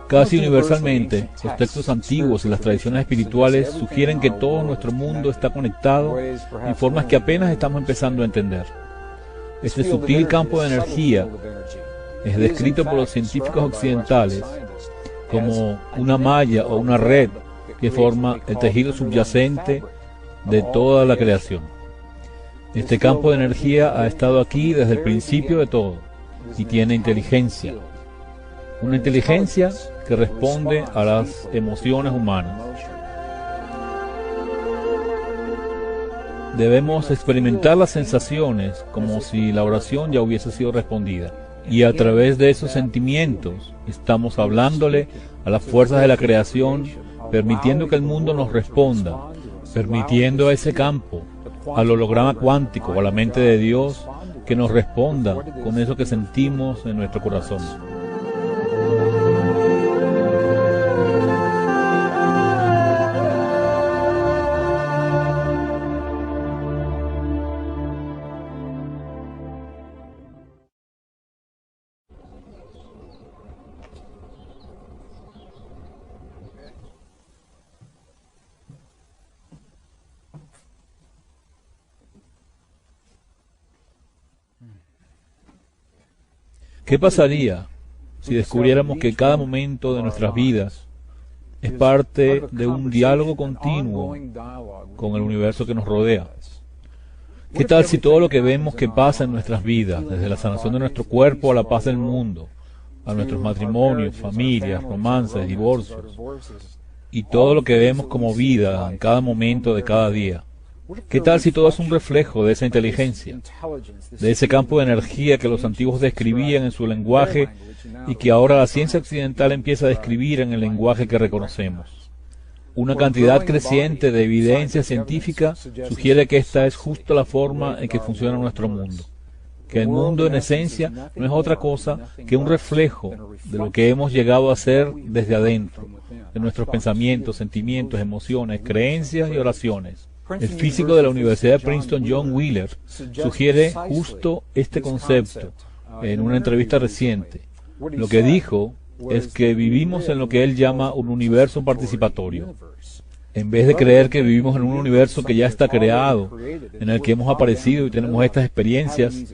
Casi universalmente, los textos antiguos y las tradiciones espirituales sugieren que todo nuestro mundo está conectado en formas que apenas estamos empezando a entender. Este sutil campo de energía es descrito por los científicos occidentales como una malla o una red que forma el tejido subyacente de toda la creación. Este campo de energía ha estado aquí desde el principio de todo y tiene inteligencia. Una inteligencia que responde a las emociones humanas. Debemos experimentar las sensaciones como si la oración ya hubiese sido respondida. Y a través de esos sentimientos estamos hablándole a las fuerzas de la creación, permitiendo que el mundo nos responda, permitiendo a ese campo, al holograma cuántico, a la mente de Dios, que nos responda con eso que sentimos en nuestro corazón. ¿Qué pasaría si descubriéramos que cada momento de nuestras vidas es parte de un diálogo continuo con el universo que nos rodea? ¿Qué tal si todo lo que vemos que pasa en nuestras vidas, desde la sanación de nuestro cuerpo a la paz del mundo, a nuestros matrimonios, familias, romances, divorcios, y todo lo que vemos como vida en cada momento de cada día? ¿Qué tal si todo es un reflejo de esa inteligencia, de ese campo de energía que los antiguos describían en su lenguaje y que ahora la ciencia occidental empieza a describir en el lenguaje que reconocemos? Una cantidad creciente de evidencia científica sugiere que esta es justo la forma en que funciona nuestro mundo, que el mundo en esencia no es otra cosa que un reflejo de lo que hemos llegado a ser desde adentro, de nuestros pensamientos, sentimientos, emociones, creencias y oraciones. El físico de la Universidad de Princeton, John Wheeler, sugiere justo este concepto en una entrevista reciente. Lo que dijo es que vivimos en lo que él llama un universo participatorio. En vez de creer que vivimos en un universo que ya está creado, en el que hemos aparecido y tenemos estas experiencias,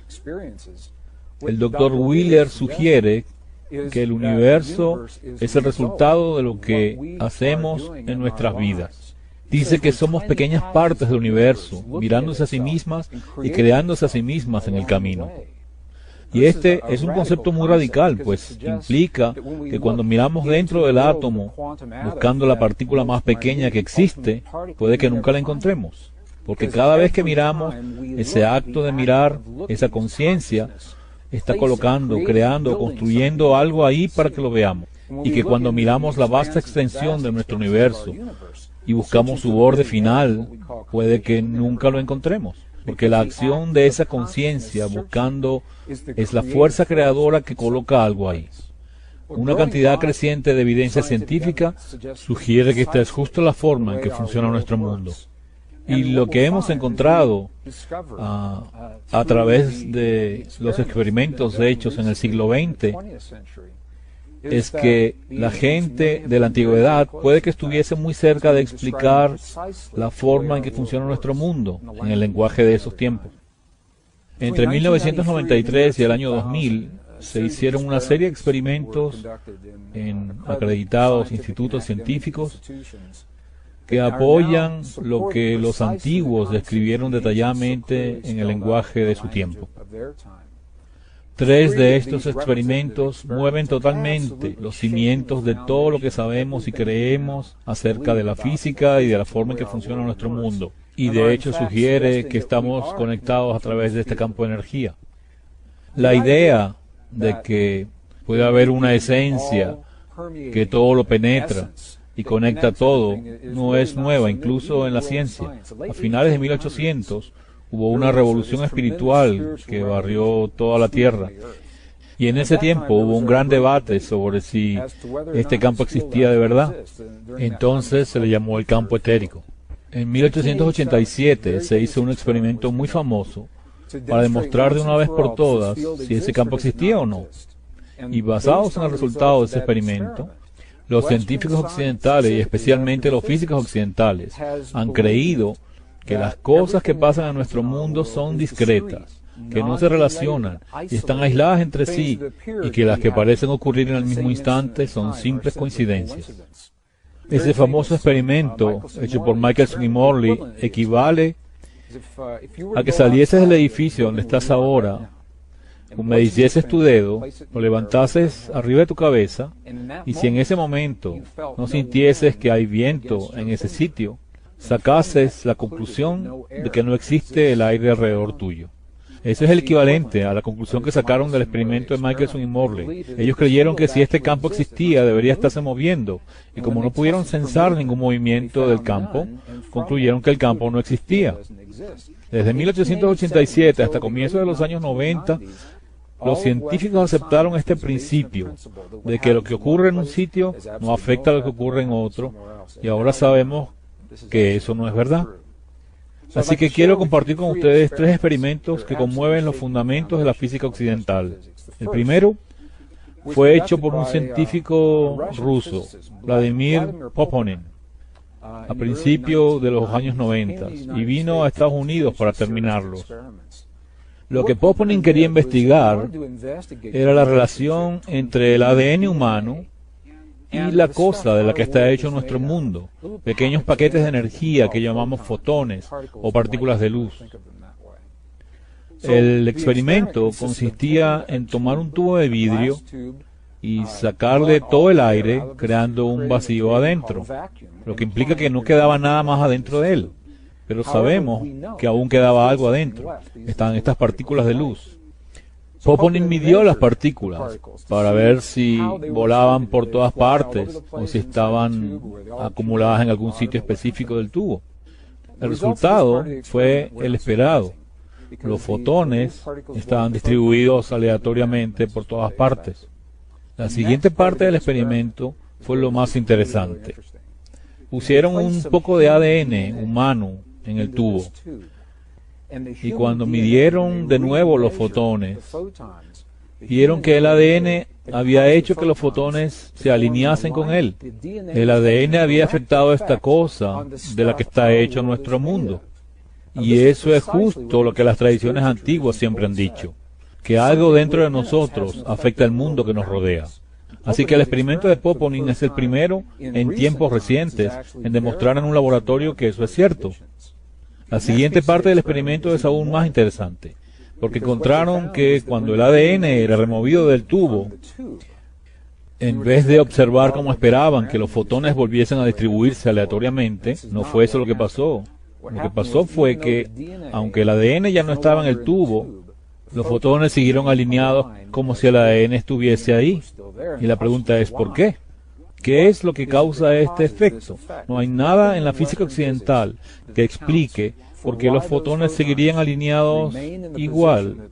el Dr. Wheeler sugiere que el universo es el resultado de lo que hacemos en nuestras vidas. Dice que somos pequeñas partes del universo, mirándose a sí mismas y creándose a sí mismas en el camino. Y este es un concepto muy radical, pues implica que cuando miramos dentro del átomo, buscando la partícula más pequeña que existe, puede que nunca la encontremos. Porque cada vez que miramos, ese acto de mirar, esa conciencia, está colocando, creando, construyendo algo ahí para que lo veamos. Y que cuando miramos la vasta extensión de nuestro universo, y buscamos su borde final, puede que nunca lo encontremos, porque la acción de esa conciencia buscando es la fuerza creadora que coloca algo ahí. Una cantidad creciente de evidencia científica sugiere que esta es justo la forma en que funciona nuestro mundo. Y lo que hemos encontrado a través de los experimentos hechos en el siglo XX es que la gente de la antigüedad puede que estuviese muy cerca de explicar la forma en que funciona nuestro mundo en el lenguaje de esos tiempos. Entre 1993 y el año 2000 se hicieron una serie de experimentos en acreditados institutos científicos que apoyan lo que los antiguos describieron detalladamente en el lenguaje de su tiempo. 3 de estos experimentos mueven totalmente los cimientos de todo lo que sabemos y creemos acerca de la física y de la forma en que funciona nuestro mundo. Y de hecho sugiere que estamos conectados a través de este campo de energía. La idea de que puede haber una esencia que todo lo penetra y conecta todo no es nueva, incluso en la ciencia. A finales de 1800, hubo una revolución espiritual que barrió toda la Tierra. Y en ese tiempo hubo un gran debate sobre si este campo existía de verdad. Entonces se le llamó el campo etérico. En 1887 se hizo un experimento muy famoso para demostrar de una vez por todas si ese campo existía o no. Y basados en el resultado de ese experimento, Los científicos occidentales, y especialmente los físicos occidentales, han creído que las cosas que pasan en nuestro mundo son discretas, que no se relacionan y están aisladas entre sí, y que las que parecen ocurrir en el mismo instante son simples coincidencias. Ese famoso experimento hecho por Michelson y Morley equivale a que salieses del edificio donde estás ahora, humedecieses tu dedo, lo levantases arriba de tu cabeza, y si en ese momento no sintieses que hay viento en ese sitio, sacases la conclusión de que no existe el aire alrededor tuyo. Eso es el equivalente a la conclusión que sacaron del experimento de Michelson y Morley. Ellos creyeron que si este campo existía, debería estarse moviendo, y como no pudieron censar ningún movimiento del campo, concluyeron que el campo no existía. Desde 1887 hasta comienzos de los años 90, los científicos aceptaron este principio de que lo que ocurre en un sitio no afecta a lo que ocurre en otro, y ahora sabemos que eso no es verdad. Así que quiero compartir con ustedes 3 experimentos que conmueven los fundamentos de la física occidental. El primero fue hecho por un científico ruso, Vladimir Poponin, a principios de los años 90, y vino a Estados Unidos para terminarlos. Lo que Poponin quería investigar era la relación entre el ADN humano y la cosa de la que está hecho nuestro mundo, pequeños paquetes de energía que llamamos fotones o partículas de luz. El experimento consistía en tomar un tubo de vidrio y sacarle todo el aire, creando un vacío adentro, lo que implica que no quedaba nada más adentro de él. Pero sabemos que aún quedaba algo adentro. Están estas partículas de luz. Poponin midió las partículas para ver si volaban por todas partes o si estaban acumuladas en algún sitio específico del tubo. El resultado fue el esperado. Los fotones estaban distribuidos aleatoriamente por todas partes. La siguiente parte del experimento fue lo más interesante. Pusieron un poco de ADN humano en el tubo, y cuando midieron de nuevo los fotones, vieron que el ADN había hecho que los fotones se alineasen con él. El ADN había afectado esta cosa de la que está hecho nuestro mundo. Y eso es justo lo que las tradiciones antiguas siempre han dicho, que algo dentro de nosotros afecta el mundo que nos rodea. Así que el experimento de Poponin es el primero en tiempos recientes en demostrar en un laboratorio que eso es cierto. La siguiente parte del experimento es aún más interesante, porque encontraron que cuando el ADN era removido del tubo, en vez de observar como esperaban que los fotones volviesen a distribuirse aleatoriamente, no fue eso lo que pasó. Lo que pasó fue que, aunque el ADN ya no estaba en el tubo, los fotones siguieron alineados como si el ADN estuviese ahí. Y la pregunta es, ¿por qué? ¿Qué es lo que causa este efecto? No hay nada en la física occidental que explique por qué los fotones seguirían alineados igual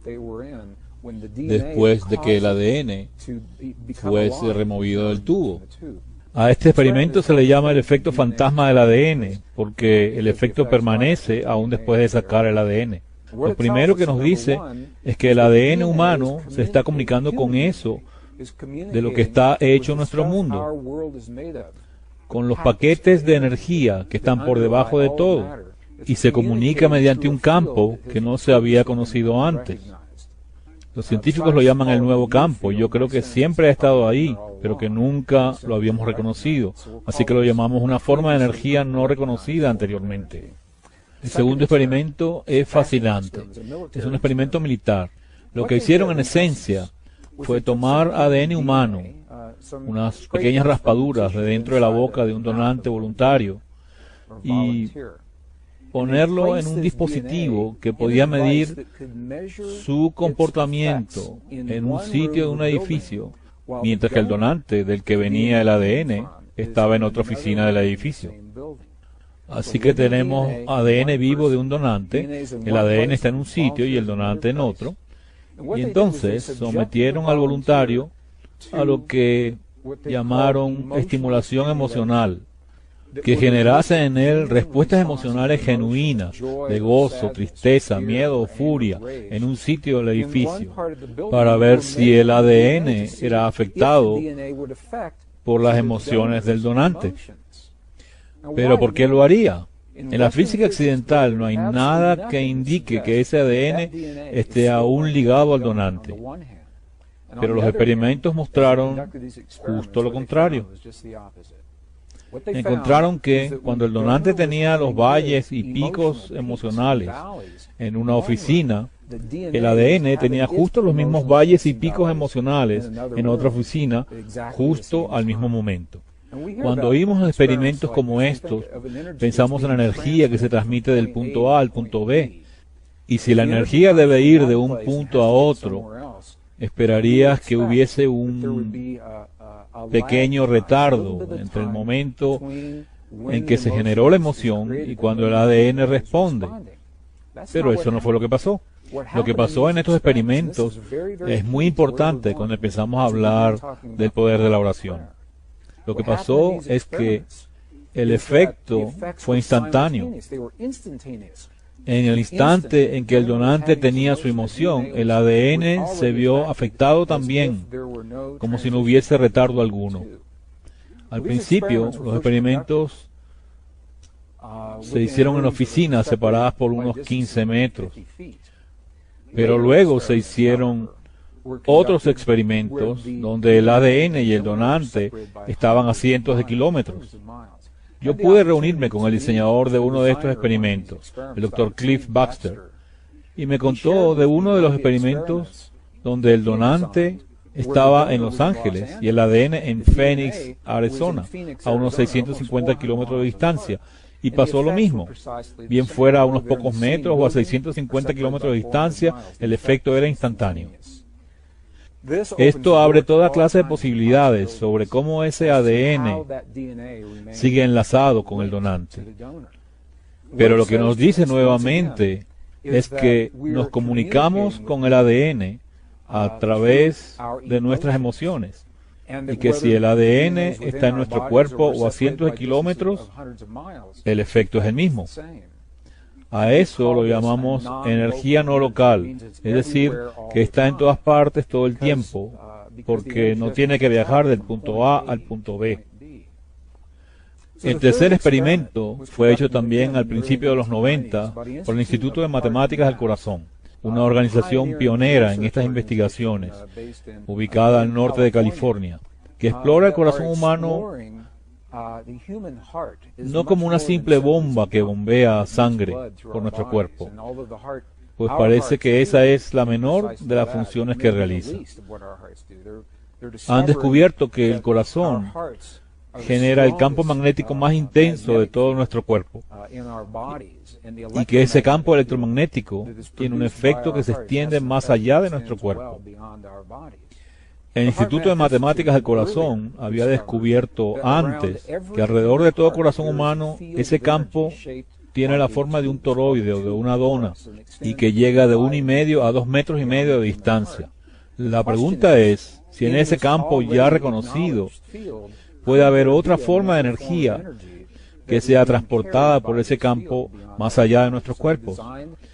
después de que el ADN fuese removido del tubo. A este experimento se le llama el efecto fantasma del ADN, porque el efecto permanece aún después de sacar el ADN. Lo primero que nos dice es que el ADN humano se está comunicando con eso de lo que está hecho nuestro mundo, con los paquetes de energía que están por debajo de todo, y se comunica mediante un campo que no se había conocido antes. Los científicos lo llaman el nuevo campo. Yo creo que siempre ha estado ahí, pero que nunca lo habíamos reconocido, así que lo llamamos una forma de energía no reconocida anteriormente. El segundo experimento es fascinante. Es un experimento militar. Lo que hicieron en esencia fue tomar ADN humano, unas pequeñas raspaduras de dentro de la boca de un donante voluntario, y ponerlo en un dispositivo que podía medir su comportamiento en un sitio de un edificio, mientras que el donante del que venía el ADN estaba en otra oficina del edificio. Así que tenemos ADN vivo de un donante, el ADN está en un sitio y el donante en otro, y entonces sometieron al voluntario a lo que llamaron estimulación emocional, que generase en él respuestas emocionales genuinas, de gozo, tristeza, miedo o furia, en un sitio del edificio, para ver si el ADN era afectado por las emociones del donante. ¿Pero por qué lo haría? En la física accidental no hay nada que indique que ese ADN esté aún ligado al donante. Pero los experimentos mostraron justo lo contrario. Encontraron que cuando el donante tenía los valles y picos emocionales en una oficina, el ADN tenía justo los mismos valles y picos emocionales en otra oficina justo al mismo momento. Cuando oímos experimentos como estos, pensamos en la energía que se transmite del punto A al punto B. Y si la energía debe ir de un punto a otro, esperarías que hubiese un pequeño retardo entre el momento en que se generó la emoción y cuando el ADN responde. Pero eso no fue lo que pasó. Lo que pasó en estos experimentos es muy importante cuando empezamos a hablar del poder de la oración. Lo que pasó es que el efecto fue instantáneo. En el instante en que el donante tenía su emoción, el ADN se vio afectado también, como si no hubiese retardo alguno. Al principio, los experimentos se hicieron en oficinas separadas por unos 15 metros, pero luego se hicieron otros experimentos donde el ADN y el donante estaban a cientos de kilómetros. Yo pude reunirme con el diseñador de uno de estos experimentos, el Dr. Cliff Baxter, y me contó de uno de los experimentos donde el donante estaba en Los Ángeles y el ADN en Phoenix, Arizona, a unos 650 kilómetros de distancia. Y pasó lo mismo. Bien fuera a unos pocos metros o a 650 kilómetros de distancia, el efecto era instantáneo. Esto abre toda clase de posibilidades sobre cómo ese ADN sigue enlazado con el donante. Pero lo que nos dice nuevamente es que nos comunicamos con el ADN a través de nuestras emociones. Y que si el ADN está en nuestro cuerpo o a cientos de kilómetros, el efecto es el mismo. A eso lo llamamos energía no local, es decir, que está en todas partes todo el tiempo, porque no tiene que viajar del punto A al punto B. El tercer experimento fue hecho también al principio de los 90 por el Instituto de Matemáticas del Corazón, una organización pionera en estas investigaciones, ubicada al norte de California, que explora el corazón humano no como una simple bomba que bombea sangre por nuestro cuerpo, pues parece que esa es la menor de las funciones que realiza. Han descubierto que el corazón genera el campo magnético más intenso de todo nuestro cuerpo, y que ese campo electromagnético tiene un efecto que se extiende más allá de nuestro cuerpo. El Instituto de Matemáticas del Corazón había descubierto antes que alrededor de todo corazón humano ese campo tiene la forma de un toroide o de una dona y que llega de 1,5 a 2,5 metros de distancia. La pregunta es si en ese campo ya reconocido puede haber otra forma de energía que sea transportada por ese campo más allá de nuestros cuerpos.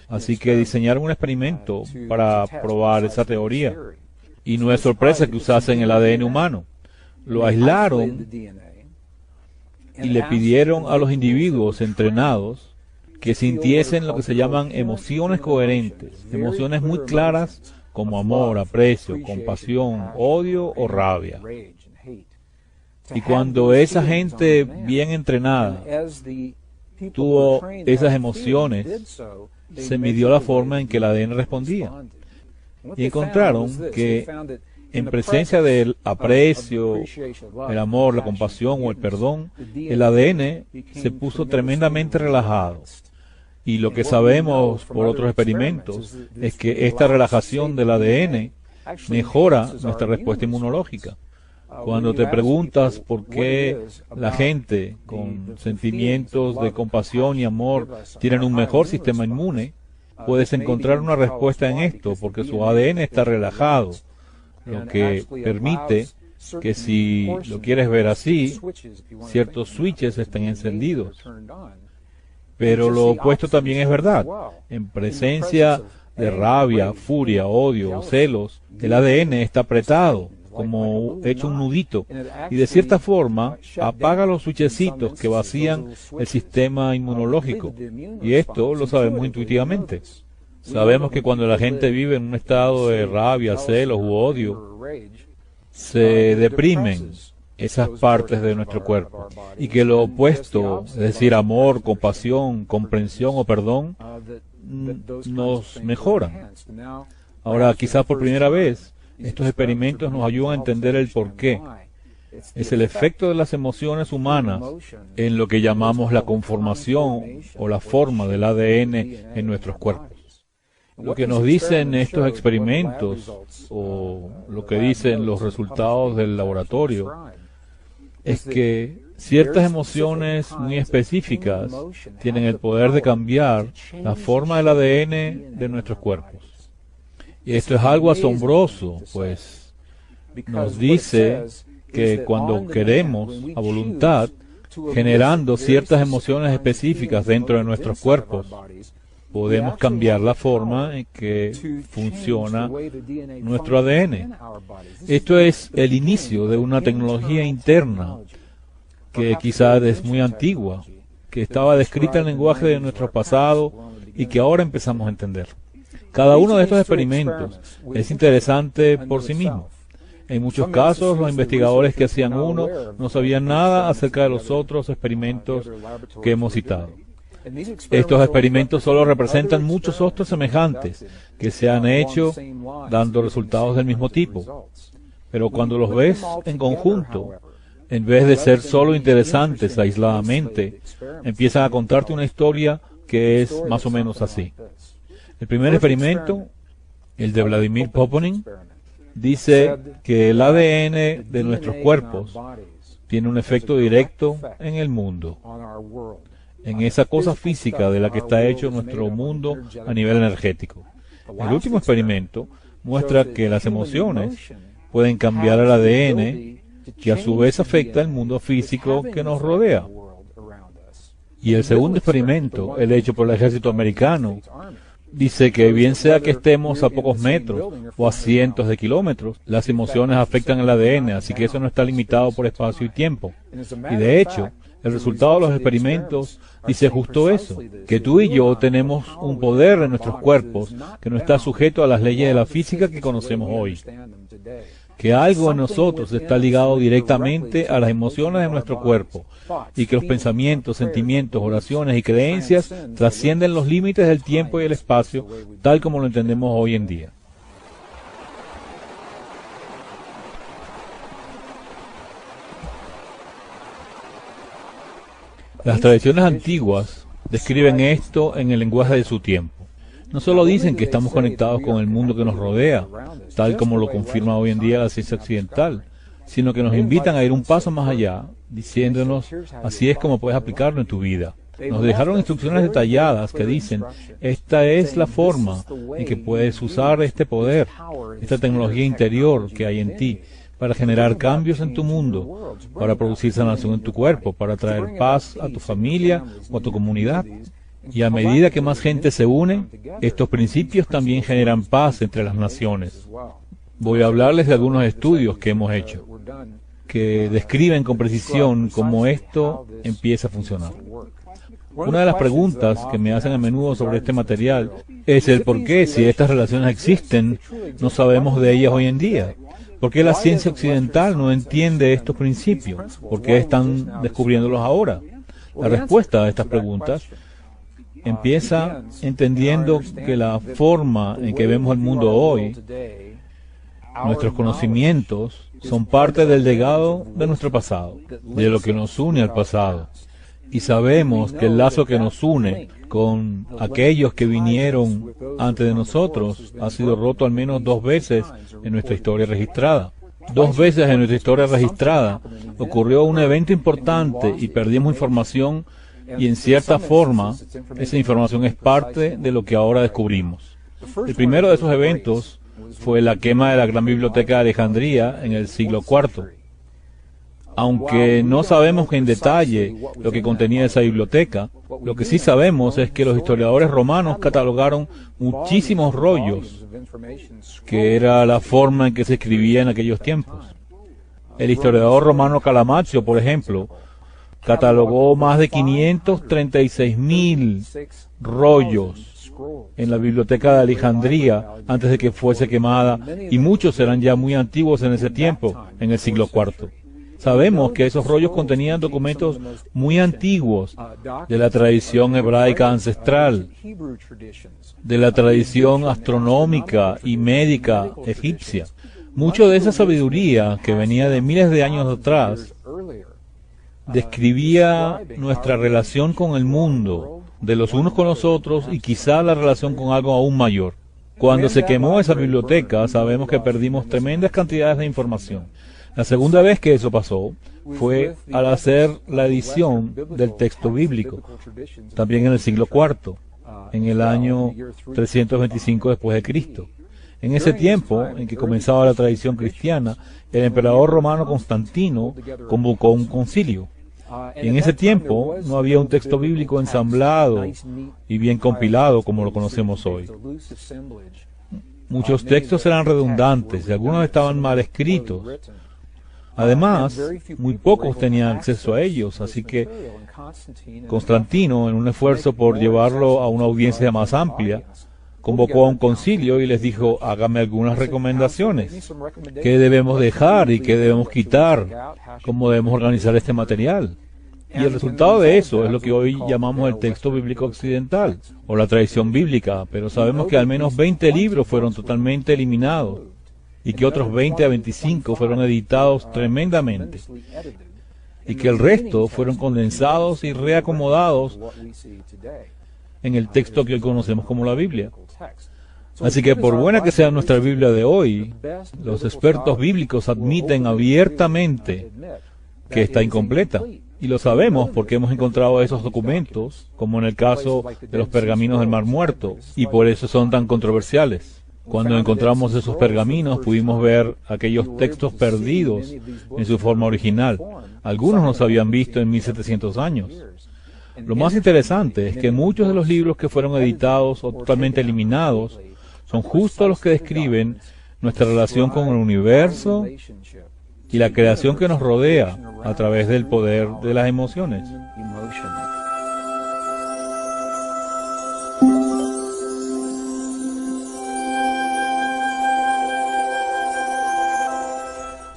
Así que diseñaron un experimento para probar esa teoría. Y no es sorpresa que usasen el ADN humano. Lo aislaron y le pidieron a los individuos entrenados que sintiesen lo que se llaman emociones coherentes, emociones muy claras como amor, aprecio, compasión, odio o rabia. Y cuando esa gente bien entrenada tuvo esas emociones, se midió la forma en que el ADN respondía. Y encontraron que en presencia del aprecio, el amor, la compasión o el perdón, el ADN se puso tremendamente relajado. Y lo que sabemos por otros experimentos es que esta relajación del ADN mejora nuestra respuesta inmunológica. Cuando te preguntas por qué la gente con sentimientos de compasión y amor tienen un mejor sistema inmune, puedes encontrar una respuesta en esto, porque su ADN está relajado, lo que permite que, si lo quieres ver así, ciertos switches estén encendidos. Pero lo opuesto también es verdad. En presencia de rabia, furia, odio o celos, el ADN está apretado como hecho un nudito, y de cierta forma apaga los switchecitos que vacían el sistema inmunológico. Y esto lo sabemos intuitivamente. Sabemos que cuando la gente vive en un estado de rabia, celos u odio, se deprimen esas partes de nuestro cuerpo, y que lo opuesto, es decir, amor, compasión, comprensión o perdón, nos mejoran. Ahora, quizás por primera vez, estos experimentos nos ayudan a entender el porqué. Es el efecto de las emociones humanas en lo que llamamos la conformación o la forma del ADN en nuestros cuerpos. Lo que nos dicen estos experimentos, o lo que dicen los resultados del laboratorio, es que ciertas emociones muy específicas tienen el poder de cambiar la forma del ADN de nuestros cuerpos. Y esto es algo asombroso, pues nos dice que cuando queremos, a voluntad, generando ciertas emociones específicas dentro de nuestros cuerpos, podemos cambiar la forma en que funciona nuestro ADN. Esto es el inicio de una tecnología interna que quizás es muy antigua, que estaba descrita en el lenguaje de nuestro pasado y que ahora empezamos a entender. Cada uno de estos experimentos es interesante por sí mismo. En muchos casos, los investigadores que hacían uno no sabían nada acerca de los otros experimentos que hemos citado. Estos experimentos solo representan muchos otros semejantes que se han hecho dando resultados del mismo tipo. Pero cuando los ves en conjunto, en vez de ser solo interesantes aisladamente, empiezan a contarte una historia que es más o menos así. El primer experimento, el de Vladimir Poponin, dice que el ADN de nuestros cuerpos tiene un efecto directo en el mundo, en esa cosa física de la que está hecho nuestro mundo a nivel energético. El último experimento muestra que las emociones pueden cambiar el ADN, que a su vez afecta el mundo físico que nos rodea. Y el segundo experimento, el hecho por el ejército americano, dice que bien sea que estemos a pocos metros o a cientos de kilómetros, las emociones afectan el ADN, así que eso no está limitado por espacio y tiempo. Y de hecho, el resultado de los experimentos dice justo eso, que tú y yo tenemos un poder en nuestros cuerpos que no está sujeto a las leyes de la física que conocemos hoy. Que algo en nosotros está ligado directamente a las emociones de nuestro cuerpo, y que los pensamientos, sentimientos, oraciones y creencias trascienden los límites del tiempo y el espacio, tal como lo entendemos hoy en día. Las tradiciones antiguas describen esto en el lenguaje de su tiempo. No solo dicen que estamos conectados con el mundo que nos rodea, tal como lo confirma hoy en día la ciencia occidental, sino que nos invitan a ir un paso más allá, diciéndonos, así es como puedes aplicarlo en tu vida. Nos dejaron instrucciones detalladas que dicen, esta es la forma en que puedes usar este poder, esta tecnología interior que hay en ti, para generar cambios en tu mundo, para producir sanación en tu cuerpo, para traer paz a tu familia o a tu comunidad. Y a medida que más gente se une, estos principios también generan paz entre las naciones. Voy a hablarles de algunos estudios que hemos hecho, que describen con precisión cómo esto empieza a funcionar. Una de las preguntas que me hacen a menudo sobre este material es el por qué, si estas relaciones existen, no sabemos de ellas hoy en día. ¿Por qué la ciencia occidental no entiende estos principios? ¿Por qué están descubriéndolos ahora? La respuesta a estas preguntas empieza entendiendo que la forma en que vemos el mundo hoy, nuestros conocimientos, son parte del legado de nuestro pasado, de lo que nos une al pasado. Y sabemos que el lazo que nos une con aquellos que vinieron antes de nosotros ha sido roto al menos 2 veces en nuestra historia registrada. 2 veces en nuestra historia registrada ocurrió un evento importante y perdimos información, y en cierta forma esa información es parte de lo que ahora descubrimos. El primero de esos eventos fue la quema de la gran biblioteca de Alejandría en el siglo IV. Aunque no sabemos en detalle lo que contenía esa biblioteca, lo que sí sabemos es que los historiadores romanos catalogaron muchísimos rollos, que era la forma en que se escribía en aquellos tiempos. El historiador romano Calamazio, por ejemplo, catalogó más de 536.000 rollos en la biblioteca de Alejandría antes de que fuese quemada, y muchos eran ya muy antiguos en ese tiempo, en el siglo IV. Sabemos que esos rollos contenían documentos muy antiguos de la tradición hebraica ancestral, de la tradición astronómica y médica egipcia. Mucho de esa sabiduría que venía de miles de años atrás describía nuestra relación con el mundo, de los unos con los otros, y quizá la relación con algo aún mayor. Cuando se quemó esa biblioteca, sabemos que perdimos tremendas cantidades de información. La segunda vez que eso pasó fue al hacer la edición del texto bíblico, también en el siglo IV, en el año 325 después de Cristo. En ese tiempo en que comenzaba la tradición cristiana, el emperador romano Constantino convocó un concilio. Y en ese tiempo no había un texto bíblico ensamblado y bien compilado como lo conocemos hoy. Muchos textos eran redundantes y algunos estaban mal escritos. Además, muy pocos tenían acceso a ellos, así que Constantino, en un esfuerzo por llevarlo a una audiencia más amplia, convocó a un concilio y les dijo: hágame algunas recomendaciones. ¿Qué debemos dejar y qué debemos quitar? ¿Cómo debemos organizar este material? Y el resultado de eso es lo que hoy llamamos el texto bíblico occidental, o la tradición bíblica, pero sabemos que al menos 20 libros fueron totalmente eliminados, y que otros 20 a 25 fueron editados tremendamente, y que el resto fueron condensados y reacomodados en el texto que hoy conocemos como la Biblia. Así que por buena que sea nuestra Biblia de hoy, los expertos bíblicos admiten abiertamente que está incompleta. Y lo sabemos porque hemos encontrado esos documentos, como en el caso de los pergaminos del Mar Muerto, y por eso son tan controversiales. Cuando encontramos esos pergaminos pudimos ver aquellos textos perdidos en su forma original. Algunos no se habían visto en 1700 años. Lo más interesante es que muchos de los libros que fueron editados o totalmente eliminados son justo los que describen nuestra relación con el universo y la creación que nos rodea a través del poder de las emociones.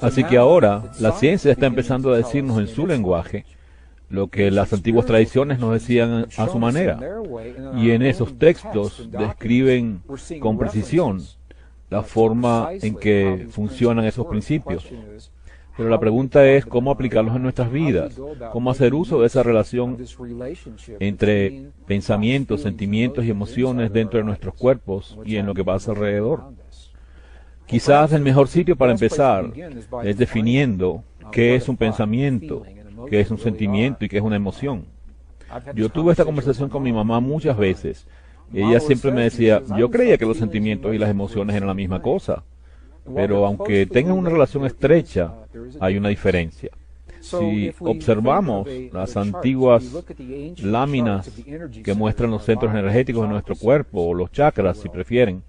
Así que ahora la ciencia está empezando a decirnos en su lenguaje lo que las antiguas tradiciones nos decían a su manera, y en esos textos describen con precisión la forma en que funcionan esos principios. Pero la pregunta es cómo aplicarlos en nuestras vidas, cómo hacer uso de esa relación entre pensamientos, sentimientos y emociones dentro de nuestros cuerpos y en lo que pasa alrededor. Quizás el mejor sitio para empezar es definiendo qué es un pensamiento, qué es un sentimiento y qué es una emoción. Yo tuve esta conversación con mi mamá muchas veces. Ella siempre me decía: yo creía que los sentimientos y las emociones eran la misma cosa, pero aunque tengan una relación estrecha, hay una diferencia. Si observamos las antiguas láminas que muestran los centros energéticos de nuestro cuerpo, o los chakras si prefieren,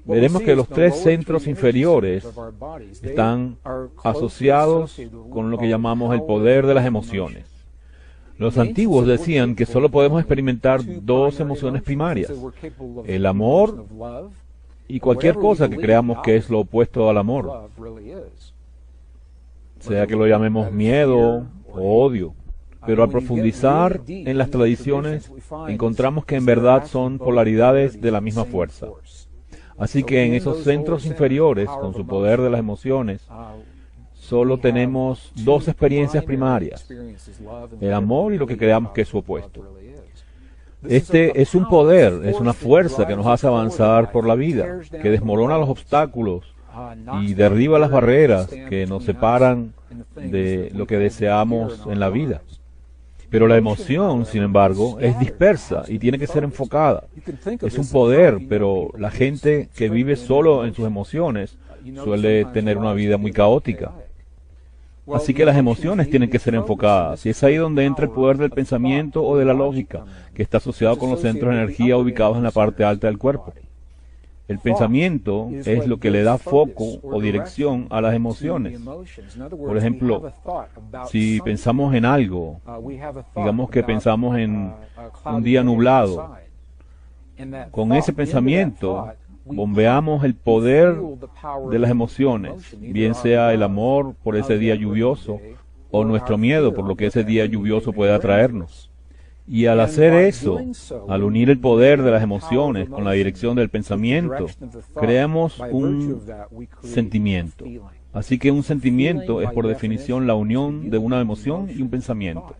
veremos que los 3 centros inferiores están asociados con lo que llamamos el poder de las emociones. Los antiguos decían que solo podemos experimentar 2 emociones primarias: el amor y cualquier cosa que creamos que es lo opuesto al amor, sea que lo llamemos miedo o odio. Pero al profundizar en las tradiciones, encontramos que en verdad son polaridades de la misma fuerza. Así que en esos centros inferiores, con su poder de las emociones, solo tenemos 2 experiencias primarias: el amor y lo que creamos que es su opuesto. Este es un poder, es una fuerza que nos hace avanzar por la vida, que desmorona los obstáculos y derriba las barreras que nos separan de lo que deseamos en la vida. Pero la emoción, sin embargo, es dispersa y tiene que ser enfocada. Es un poder, pero la gente que vive solo en sus emociones suele tener una vida muy caótica. Así que las emociones tienen que ser enfocadas, y es ahí donde entra el poder del pensamiento o de la lógica, que está asociado con los centros de energía ubicados en la parte alta del cuerpo. El pensamiento es lo que le da foco o dirección a las emociones. Por ejemplo, si pensamos en algo, digamos que pensamos en un día nublado, con ese pensamiento bombeamos el poder de las emociones, bien sea el amor por ese día lluvioso o nuestro miedo por lo que ese día lluvioso puede atraernos. Y al hacer eso, al unir el poder de las emociones con la dirección del pensamiento, creamos un sentimiento. Así que un sentimiento es por definición la unión de una emoción y un pensamiento.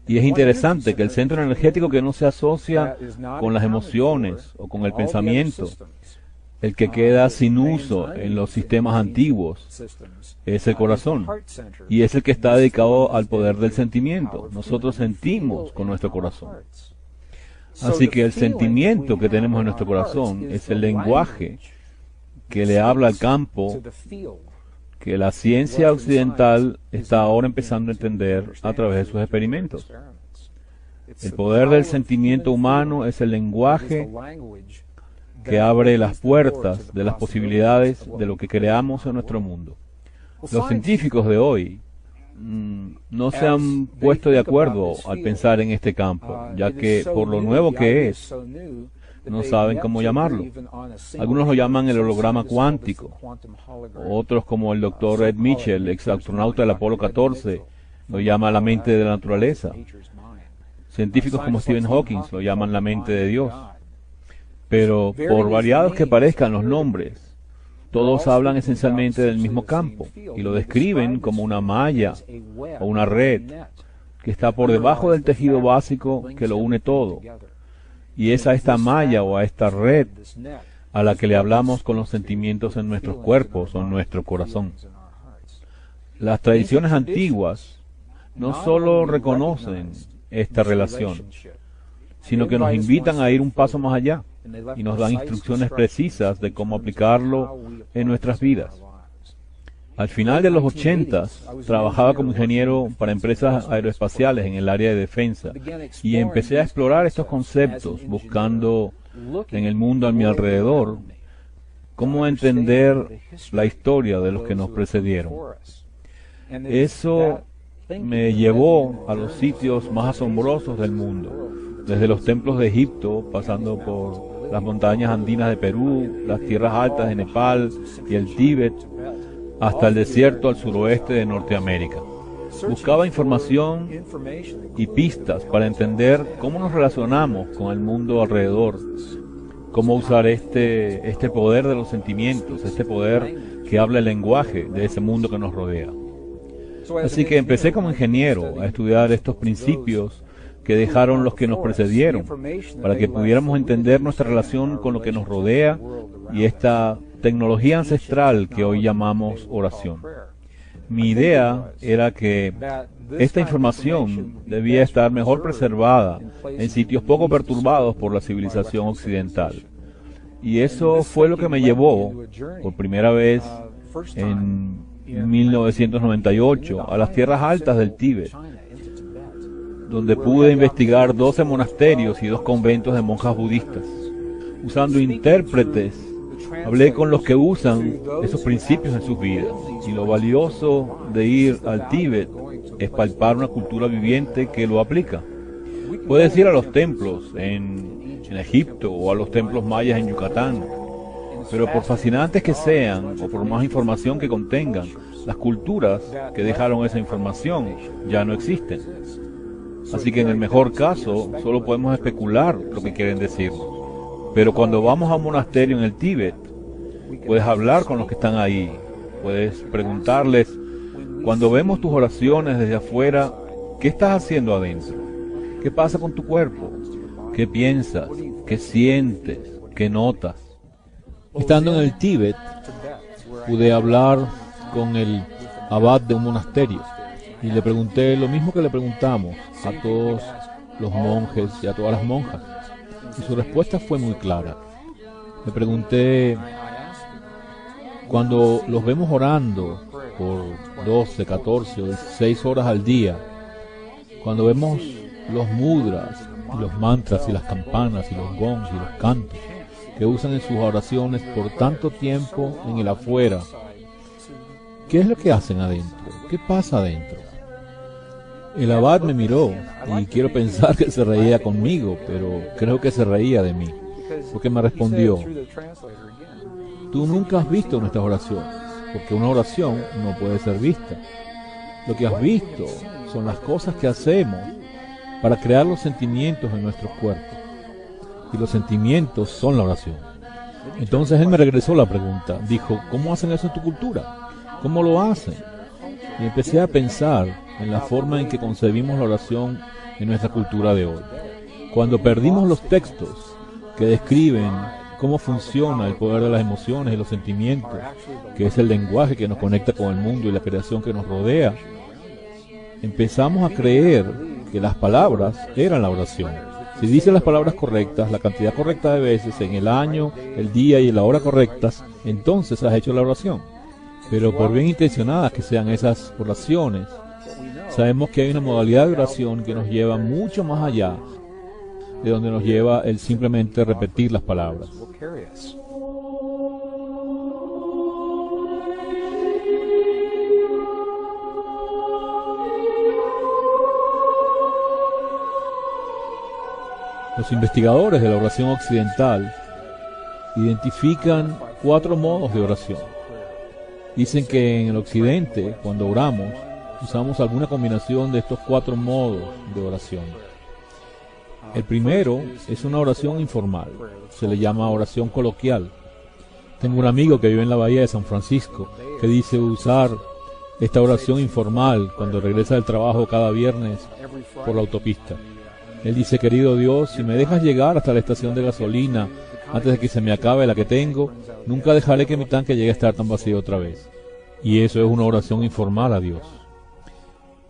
Y es interesante que el centro energético que no se asocia con las emociones o con el pensamiento, el que queda sin uso en los sistemas antiguos, es el corazón. Y es el que está dedicado al poder del sentimiento. Nosotros sentimos con nuestro corazón. Así que el sentimiento que tenemos en nuestro corazón es el lenguaje que le habla al campo que la ciencia occidental está ahora empezando a entender a través de sus experimentos. El poder del sentimiento humano es el lenguaje que abre las puertas de las posibilidades de lo que creamos en nuestro mundo. Los científicos de hoy no se han puesto de acuerdo al pensar en este campo, ya que por lo nuevo que es, no saben cómo llamarlo. Algunos lo llaman el holograma cuántico, otros como el doctor Ed Mitchell, ex astronauta del Apolo 14, lo llama la mente de la naturaleza. Científicos como Stephen Hawking lo llaman la mente de Dios. Pero por variados que parezcan los nombres, todos hablan esencialmente del mismo campo y lo describen como una malla o una red que está por debajo del tejido básico que lo une todo. Y es a esta malla o a esta red a la que le hablamos con los sentimientos en nuestros cuerpos o en nuestro corazón. Las tradiciones antiguas no solo reconocen esta relación, sino que nos invitan a ir un paso más allá y nos dan instrucciones precisas de cómo aplicarlo en nuestras vidas. Al final de los 80s, trabajaba como ingeniero para empresas aeroespaciales en el área de defensa y empecé a explorar estos conceptos, buscando en el mundo a mi alrededor cómo entender la historia de los que nos precedieron. Eso me llevó a los sitios más asombrosos del mundo, desde los templos de Egipto, pasando por las montañas andinas de Perú, las tierras altas de Nepal y el Tíbet, hasta el desierto al suroeste de Norteamérica. Buscaba información y pistas para entender cómo nos relacionamos con el mundo alrededor, cómo usar este poder de los sentimientos, este poder que habla el lenguaje de ese mundo que nos rodea. Así que empecé como ingeniero a estudiar estos principios que dejaron los que nos precedieron, para que pudiéramos entender nuestra relación con lo que nos rodea y esta tecnología ancestral que hoy llamamos oración. Mi idea era que esta información debía estar mejor preservada en sitios poco perturbados por la civilización occidental. Y eso fue lo que me llevó, por primera vez en 1998, a las tierras altas del Tíbet, donde pude investigar 12 monasterios y 2 conventos de monjas budistas. Usando intérpretes, hablé con los que usan esos principios en sus vidas. Y lo valioso de ir al Tíbet es palpar una cultura viviente que lo aplica. Puedes ir a los templos en Egipto o a los templos mayas en Yucatán, pero por fascinantes que sean o por más información que contengan, las culturas que dejaron esa información ya no existen. Así que en el mejor caso solo podemos especular lo que quieren decir. Pero cuando vamos a un monasterio en el Tíbet, puedes hablar con los que están ahí, puedes preguntarles, cuando vemos tus oraciones desde afuera, ¿qué estás haciendo adentro? ¿Qué pasa con tu cuerpo? ¿Qué piensas? ¿Qué sientes? ¿Qué notas? Estando en el Tíbet, pude hablar con el abad de un monasterio y le pregunté lo mismo que le preguntamos a todos los monjes y a todas las monjas. Y su respuesta fue muy clara. Le pregunté, cuando los vemos orando por 12, 14 o 16 horas al día, cuando vemos los mudras y los mantras y las campanas y los gongs y los cantos, que usan en sus oraciones por tanto tiempo en el afuera, ¿qué es lo que hacen adentro? ¿Qué pasa adentro? El abad me miró y quiero pensar que se reía conmigo, pero creo que se reía de mí, porque me respondió: tú nunca has visto nuestras oraciones, porque una oración no puede ser vista. Lo que has visto son las cosas que hacemos para crear los sentimientos en nuestros cuerpos, y los sentimientos son la oración. Entonces él me regresó la pregunta, dijo: ¿cómo hacen eso en tu cultura? ¿Cómo lo hacen? Y empecé a pensar en la forma en que concebimos la oración en nuestra cultura de hoy. Cuando perdimos los textos que describen cómo funciona el poder de las emociones y los sentimientos, que es el lenguaje que nos conecta con el mundo y la creación que nos rodea, empezamos a creer que las palabras eran la oración. Si dices las palabras correctas, la cantidad correcta de veces, en el año, el día y la hora correctas, entonces has hecho la oración. Pero por bien intencionadas que sean esas oraciones, sabemos que hay una modalidad de oración que nos lleva mucho más allá de donde nos lleva el simplemente repetir las palabras. Los investigadores de la oración occidental identifican 4 modos de oración. Dicen que en el occidente, cuando oramos, usamos alguna combinación de estos 4 modos de oración. El primero es una oración informal, se le llama oración coloquial. Tengo un amigo que vive en la bahía de San Francisco que dice usar esta oración informal cuando regresa del trabajo cada viernes por la autopista. Él dice: querido Dios, si me dejas llegar hasta la estación de gasolina antes de que se me acabe la que tengo, nunca dejaré que mi tanque llegue a estar tan vacío otra vez. Y eso es una oración informal a Dios.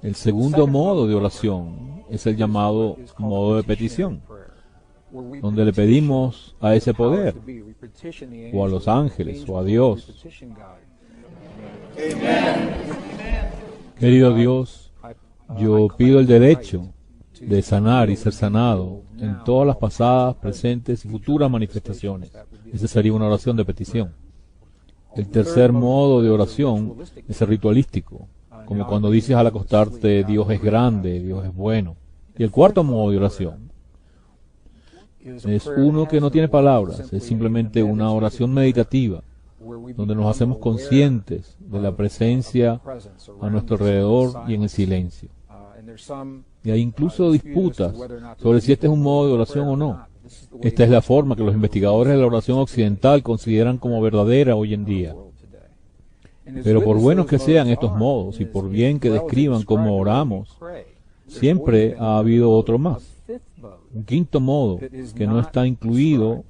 El segundo modo de oración es el llamado modo de petición, donde le pedimos a ese poder, o a los ángeles, o a Dios. Querido Dios, yo pido el derecho de sanar y ser sanado en todas las pasadas, presentes y futuras manifestaciones. Esa sería una oración de petición. El tercer modo de oración es el ritualístico, como cuando dices al acostarte: Dios es grande, Dios es bueno. Y el cuarto modo de oración es uno que no tiene palabras, es simplemente una oración meditativa, donde nos hacemos conscientes de la presencia a nuestro alrededor y en el silencio. Y hay incluso disputas sobre si este es un modo de oración o no. Esta es la forma que los investigadores de la oración occidental consideran como verdadera hoy en día. Pero por buenos que sean estos modos y por bien que describan cómo oramos, siempre ha habido otro más, un quinto modo que no está incluido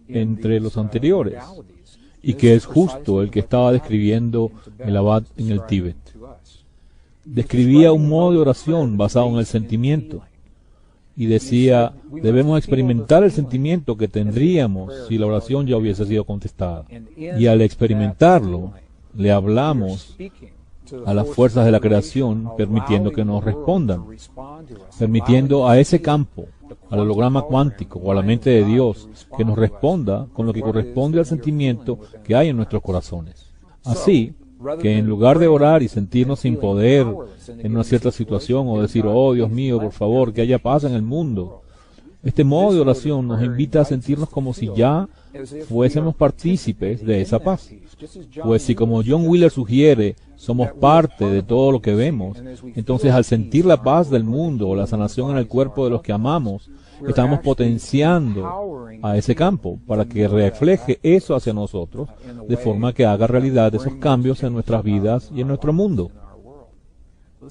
entre los anteriores y que es justo el que estaba describiendo el abad en el Tíbet. Describía un modo de oración basado en el sentimiento y decía: debemos experimentar el sentimiento que tendríamos si la oración ya hubiese sido contestada. Y al experimentarlo, le hablamos a las fuerzas de la creación, permitiendo que nos respondan, permitiendo a ese campo, al holograma cuántico o a la mente de Dios, que nos responda con lo que corresponde al sentimiento que hay en nuestros corazones. Así que en lugar de orar y sentirnos sin poder en una cierta situación o decir: oh Dios mío, por favor, que haya paz en el mundo, este modo de oración nos invita a sentirnos como si ya fuésemos partícipes de esa paz. Pues si, como John Wheeler sugiere, somos parte de todo lo que vemos, entonces al sentir la paz del mundo o la sanación en el cuerpo de los que amamos, estamos potenciando a ese campo para que refleje eso hacia nosotros, de forma que haga realidad esos cambios en nuestras vidas y en nuestro mundo.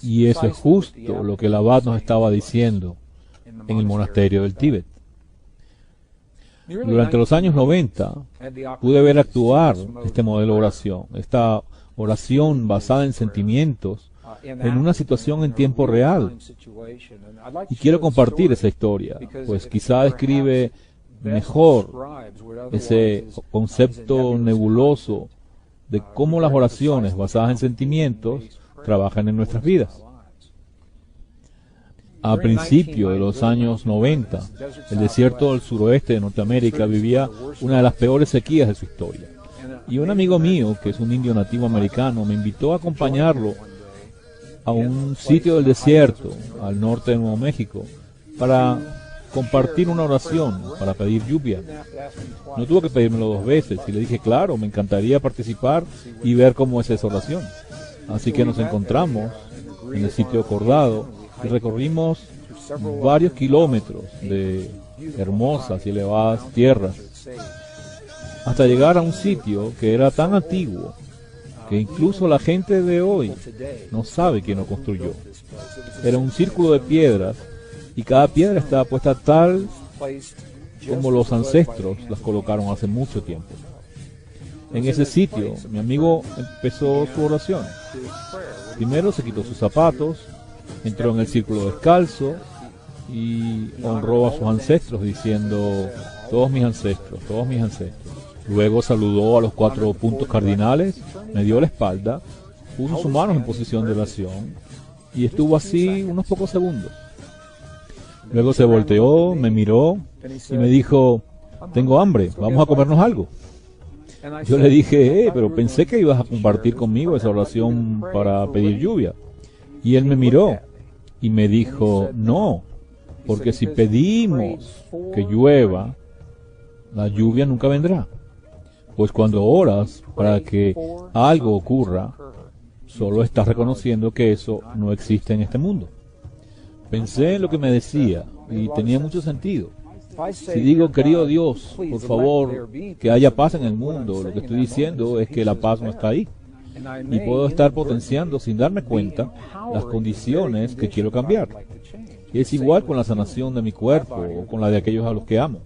Y eso es justo lo que el abad nos estaba diciendo en el monasterio del Tíbet. Durante los años 90 pude ver actuar este modelo de oración, esta oración basada en sentimientos, en una situación en tiempo real. Y quiero compartir esa historia, pues quizá describe mejor ese concepto nebuloso de cómo las oraciones basadas en sentimientos trabajan en nuestras vidas. A principios de los años 90, el desierto del suroeste de Norteamérica vivía una de las peores sequías de su historia. Y un amigo mío, que es un indio nativo americano, me invitó a acompañarlo a un sitio del desierto, al norte de Nuevo México, para compartir una oración, para pedir lluvia. No tuvo que pedírmelo 2 veces, y le dije, claro, me encantaría participar y ver cómo es esa oración. Así que nos encontramos en el sitio acordado y recorrimos varios kilómetros de hermosas y elevadas tierras, hasta llegar a un sitio que era tan antiguo que incluso la gente de hoy no sabe quién lo construyó. Era un círculo de piedras y cada piedra estaba puesta tal como los ancestros las colocaron hace mucho tiempo. En ese sitio, mi amigo empezó su oración. Primero se quitó sus zapatos, entró en el círculo descalzo y honró a sus ancestros diciendo, todos mis ancestros, todos mis ancestros. Luego saludó a los 4 puntos cardinales, me dio la espalda, puso sus manos en posición de oración y estuvo así unos pocos segundos. Luego se volteó, me miró y me dijo, tengo hambre, vamos a comernos algo. Yo le dije, pero pensé que ibas a compartir conmigo esa oración para pedir lluvia. Y él me miró y me dijo, no, porque si pedimos que llueva, la lluvia nunca vendrá. Pues cuando oras para que algo ocurra, solo estás reconociendo que eso no existe en este mundo. Pensé en lo que me decía y tenía mucho sentido. Si digo, querido Dios, por favor, que haya paz en el mundo, lo que estoy diciendo es que la paz no está ahí. Y puedo estar potenciando sin darme cuenta las condiciones que quiero cambiar. Es igual con la sanación de mi cuerpo o con la de aquellos a los que amo.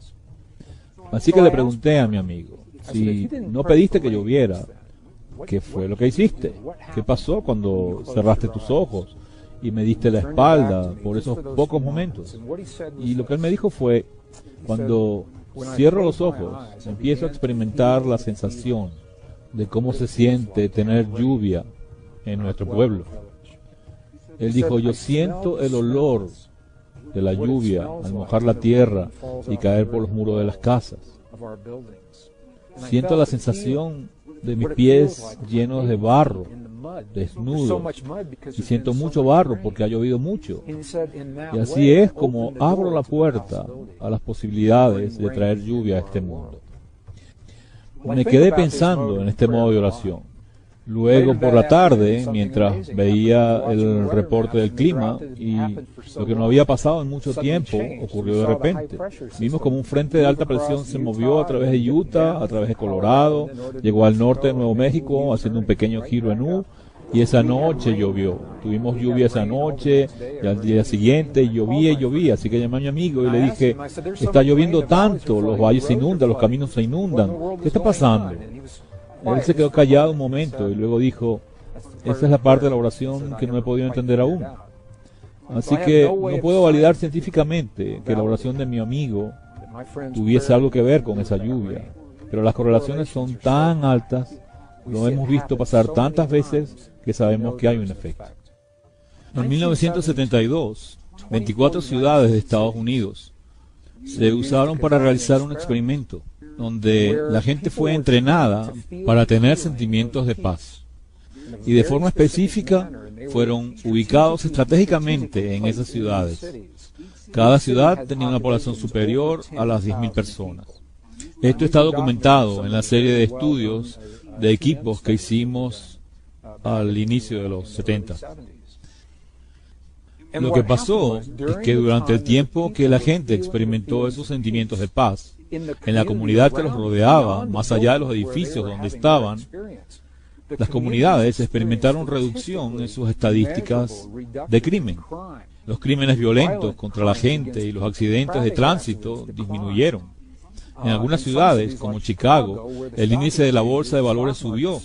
Así que le pregunté a mi amigo, si no pediste que lloviera, ¿qué fue lo que hiciste? ¿Qué pasó cuando cerraste tus ojos y me diste la espalda por esos pocos momentos? Y lo que él me dijo fue, cuando cierro los ojos, empiezo a experimentar la sensación de cómo se siente tener lluvia en nuestro pueblo. Él dijo, yo siento el olor de la lluvia al mojar la tierra y caer por los muros de las casas. Siento la sensación de mis pies llenos de barro, desnudos, y siento mucho barro porque ha llovido mucho. Y así es como abro la puerta a las posibilidades de traer lluvia a este mundo. Me quedé pensando en este modo de oración. Luego por la tarde, mientras veía el reporte del clima, y lo que no había pasado en mucho tiempo ocurrió de repente. Vimos como un frente de alta presión se movió a través de Utah, a través de Colorado, llegó al norte de Nuevo México haciendo un pequeño giro en U, y esa noche llovió. Tuvimos lluvia esa noche, y al día siguiente llovía y llovía. Así que llamé a mi amigo y le dije, está lloviendo tanto, los valles se inundan, los caminos se inundan, ¿qué está pasando? Él se quedó callado un momento y luego dijo, esa es la parte de la oración que no he podido entender aún. Así que no puedo validar científicamente que la oración de mi amigo tuviese algo que ver con esa lluvia, pero las correlaciones son tan altas, lo hemos visto pasar tantas veces que sabemos que hay un efecto. En 1972, 24 ciudades de Estados Unidos se usaron para realizar un experimento donde la gente fue entrenada para tener sentimientos de paz. Y de forma específica fueron ubicados estratégicamente en esas ciudades. Cada ciudad tenía una población superior a las 10.000 personas. Esto está documentado en la serie de estudios de equipos que hicimos al inicio de los 70. Lo que pasó es que durante el tiempo que la gente experimentó esos sentimientos de paz, en la comunidad que los rodeaba, más allá de los edificios donde estaban, las comunidades experimentaron reducción en sus estadísticas de crimen. Los crímenes violentos contra la gente y los accidentes de tránsito disminuyeron. En algunas ciudades, como Chicago, el índice de la bolsa de valores subió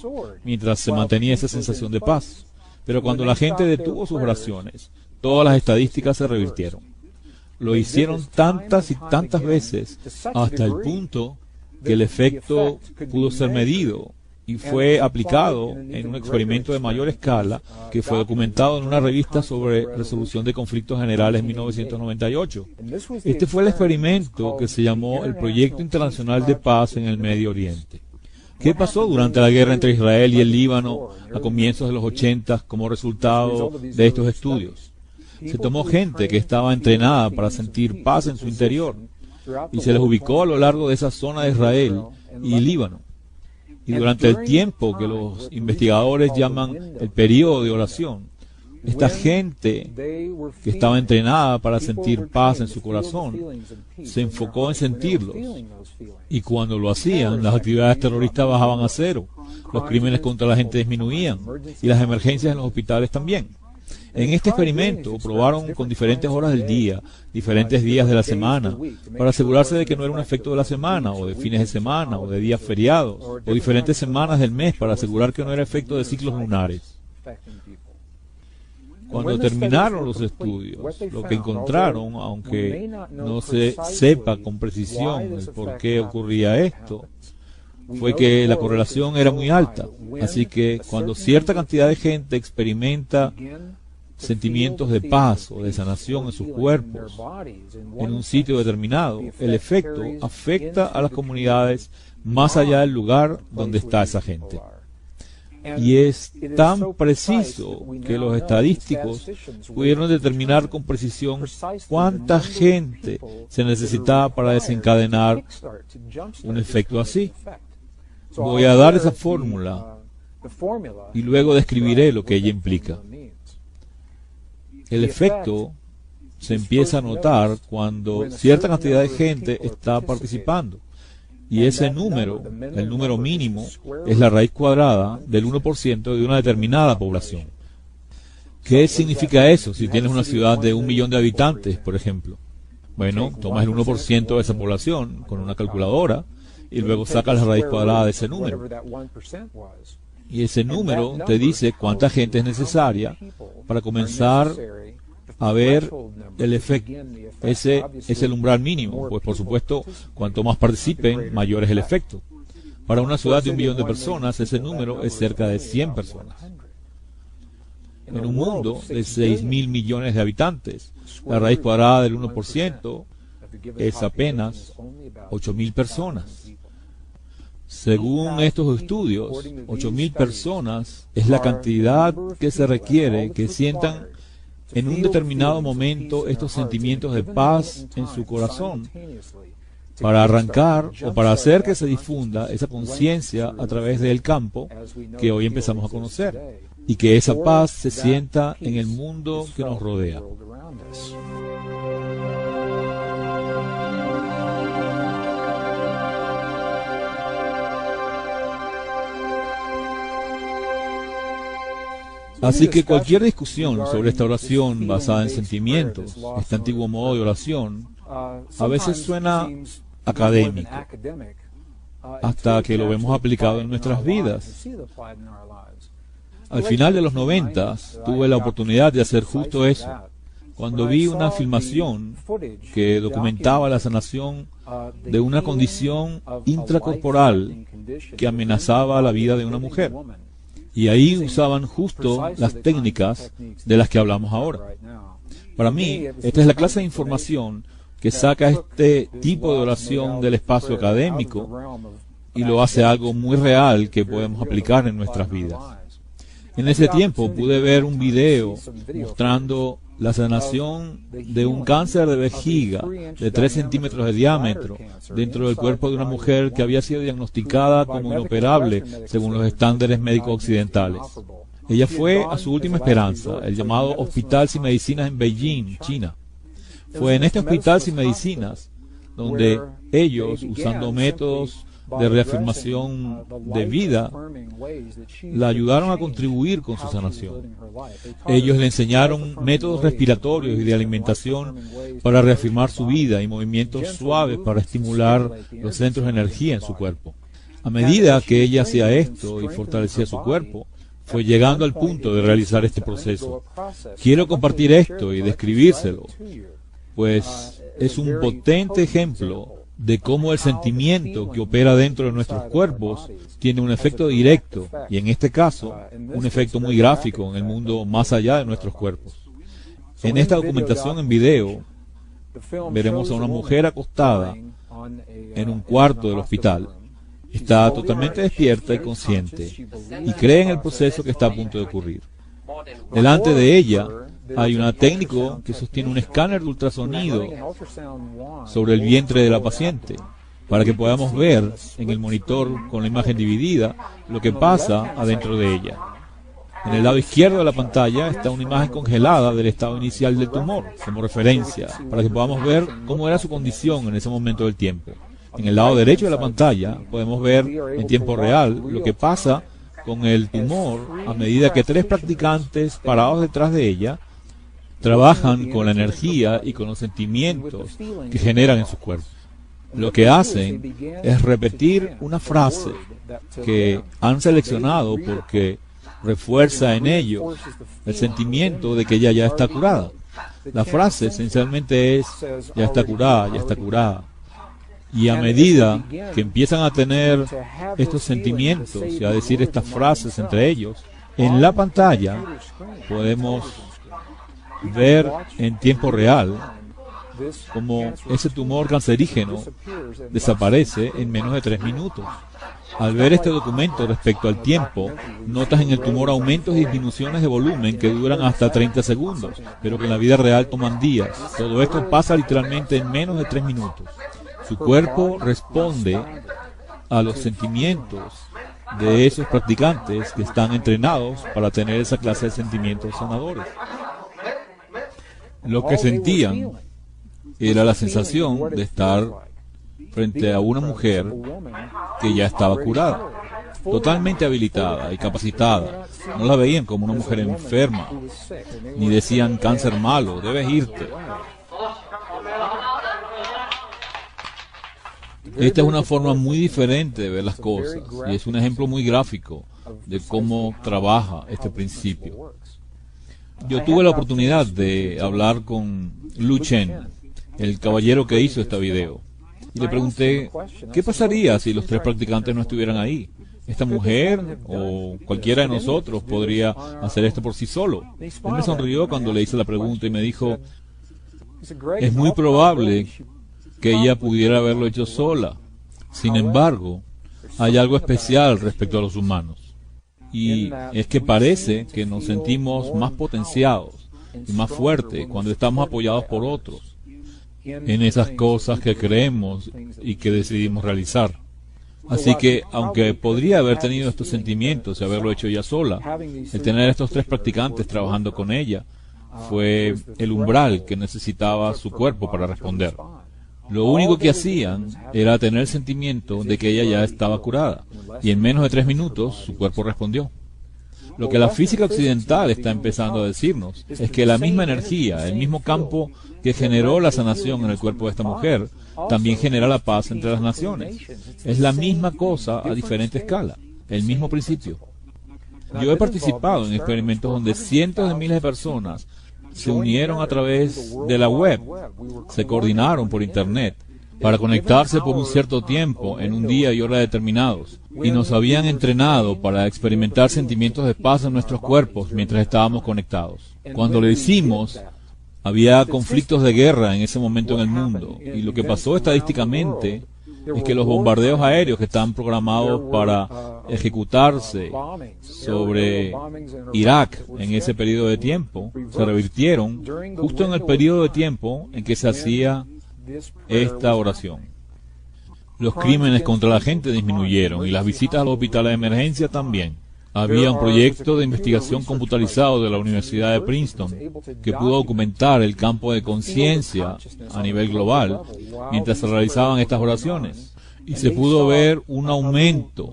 mientras se mantenía esa sensación de paz. Pero cuando la gente detuvo sus oraciones, todas las estadísticas se revirtieron. Lo hicieron tantas y tantas veces hasta el punto que el efecto pudo ser medido y fue aplicado en un experimento de mayor escala que fue documentado en una revista sobre resolución de conflictos generales en 1998. Este fue el experimento que se llamó el Proyecto Internacional de Paz en el Medio Oriente. ¿Qué pasó durante la guerra entre Israel y el Líbano a comienzos de los 80 como resultado de estos estudios? Se tomó gente que estaba entrenada para sentir paz en su interior y se les ubicó a lo largo de esa zona de Israel y Líbano. Y durante el tiempo que los investigadores llaman el periodo de oración, esta gente que estaba entrenada para sentir paz en su corazón se enfocó en sentirlos. Y cuando lo hacían, las actividades terroristas bajaban a cero, los crímenes contra la gente disminuían y las emergencias en los hospitales también. En este experimento probaron con diferentes horas del día, diferentes días de la semana, para asegurarse de que no era un efecto de la semana, o de fines de semana, o de días feriados, o diferentes semanas del mes, para asegurar que no era efecto de ciclos lunares. Cuando terminaron los estudios, lo que encontraron, aunque no se sepa con precisión el por qué ocurría esto, fue que la correlación era muy alta. Así que cuando cierta cantidad de gente experimenta sentimientos de paz o de sanación en sus cuerpos en un sitio determinado, el efecto afecta a las comunidades más allá del lugar donde está esa gente. Y es tan preciso que los estadísticos pudieron determinar con precisión cuánta gente se necesitaba para desencadenar un efecto así. Voy a dar esa fórmula y luego describiré lo que ella implica. El efecto se empieza a notar cuando cierta cantidad de gente está participando. Y ese número, el número mínimo, es la raíz cuadrada del 1% de una determinada población. ¿Qué significa eso si tienes una ciudad de 1 millón de habitantes, por ejemplo? Bueno, tomas el 1% de esa población con una calculadora y luego sacas la raíz cuadrada de ese número. Y ese número te dice cuánta gente es necesaria para comenzar a ver el efecto. Ese es el umbral mínimo, pues por supuesto, cuanto más participen, mayor es el efecto. Para una ciudad de 1 millón de personas, ese número es cerca de 100 personas. En un mundo de 6.000 millones de habitantes, la raíz cuadrada del 1% es apenas 8.000 personas. Según estos estudios, 8.000 personas es la cantidad que se requiere que sientan en un determinado momento estos sentimientos de paz en su corazón para arrancar o para hacer que se difunda esa conciencia a través del campo que hoy empezamos a conocer y que esa paz se sienta en el mundo que nos rodea. Así que cualquier discusión sobre esta oración basada en sentimientos, este antiguo modo de oración, a veces suena académico, hasta que lo vemos aplicado en nuestras vidas. Al final de los 90 tuve la oportunidad de hacer justo eso, cuando vi una filmación que documentaba la sanación de una condición intracorporal que amenazaba la vida de una mujer. Y ahí usaban justo las técnicas de las que hablamos ahora. Para mí, esta es la clase de información que saca este tipo de oración del espacio académico y lo hace algo muy real que podemos aplicar en nuestras vidas. En ese tiempo pude ver un video mostrando la sanación de un cáncer de vejiga de 3 centímetros de diámetro dentro del cuerpo de una mujer que había sido diagnosticada como inoperable según los estándares médicos occidentales. Ella fue a su última esperanza, el llamado Hospital Sin Medicinas en Beijing, China. Fue en este Hospital Sin Medicinas donde ellos, usando métodos de reafirmación de vida, la ayudaron a contribuir con su sanación. Ellos le enseñaron métodos respiratorios y de alimentación para reafirmar su vida y movimientos suaves para estimular los centros de energía en su cuerpo. A medida que ella hacía esto y fortalecía su cuerpo, fue llegando al punto de realizar este proceso. Quiero compartir esto y describírselo, pues es un potente ejemplo de cómo el sentimiento que opera dentro de nuestros cuerpos tiene un efecto directo, y en este caso, un efecto muy gráfico en el mundo más allá de nuestros cuerpos. En esta documentación en video, veremos a una mujer acostada en un cuarto del hospital. Está totalmente despierta y consciente, y cree en el proceso que está a punto de ocurrir. Delante de ella hay un técnico que sostiene un escáner de ultrasonido sobre el vientre de la paciente, para que podamos ver en el monitor con la imagen dividida lo que pasa adentro de ella. En el lado izquierdo de la pantalla está una imagen congelada del estado inicial del tumor, como referencia, para que podamos ver cómo era su condición en ese momento del tiempo. En el lado derecho de la pantalla podemos ver en tiempo real lo que pasa con el tumor a medida que 3 practicantes parados detrás de ella trabajan con la energía y con los sentimientos que generan en su cuerpo. Lo que hacen es repetir una frase que han seleccionado porque refuerza en ellos el sentimiento de que ella ya está curada. La frase esencialmente es: ya está curada, ya está curada. Y a medida que empiezan a tener estos sentimientos y a decir estas frases entre ellos, en la pantalla podemos ver en tiempo real cómo ese tumor cancerígeno desaparece en menos de 3 minutos. Al ver este documento respecto al tiempo, notas en el tumor aumentos y disminuciones de volumen que duran hasta 30 segundos, pero que en la vida real toman días. Todo esto pasa literalmente en menos de 3 minutos. Su cuerpo responde a los sentimientos de esos practicantes que están entrenados para tener esa clase de sentimientos sanadores. Lo que sentían era la sensación de estar frente a una mujer que ya estaba curada, totalmente habilitada y capacitada. No la veían como una mujer enferma, ni decían: cáncer malo, debes irte. Esta es una forma muy diferente de ver las cosas, y es un ejemplo muy gráfico de cómo trabaja este principio. Yo tuve la oportunidad de hablar con Lu Chen, el caballero que hizo este video, y le pregunté: ¿qué pasaría si los 3 practicantes no estuvieran ahí? ¿Esta mujer o cualquiera de nosotros podría hacer esto por sí solo? Él me sonrió cuando le hice la pregunta y me dijo: es muy probable que ella pudiera haberlo hecho sola. Sin embargo, hay algo especial respecto a los humanos, y es que parece que nos sentimos más potenciados y más fuertes cuando estamos apoyados por otros en esas cosas que creemos y que decidimos realizar. Así que, aunque podría haber tenido estos sentimientos y haberlo hecho ella sola, el tener a estos 3 practicantes trabajando con ella fue el umbral que necesitaba su cuerpo para responder. Lo único que hacían era tener el sentimiento de que ella ya estaba curada, y en menos de 3 minutos su cuerpo respondió. Lo que la física occidental está empezando a decirnos es que la misma energía, el mismo campo que generó la sanación en el cuerpo de esta mujer, también genera la paz entre las naciones. Es la misma cosa a diferente escala, el mismo principio. Yo he participado en experimentos donde cientos de miles de personas se unieron a través de la web, se coordinaron por internet para conectarse por un cierto tiempo en un día y hora determinados, y nos habían entrenado para experimentar sentimientos de paz en nuestros cuerpos mientras estábamos conectados. Cuando lo hicimos, había conflictos de guerra en ese momento en el mundo, y lo que pasó estadísticamente es que los bombardeos aéreos que estaban programados para ejecutarse sobre Irak en ese periodo de tiempo se revirtieron justo en el periodo de tiempo en que se hacía esta oración. Los crímenes contra la gente disminuyeron y las visitas a los hospitales de emergencia también. Había un proyecto de investigación computarizado de la Universidad de Princeton que pudo documentar el campo de conciencia a nivel global mientras se realizaban estas oraciones. Y se pudo ver un aumento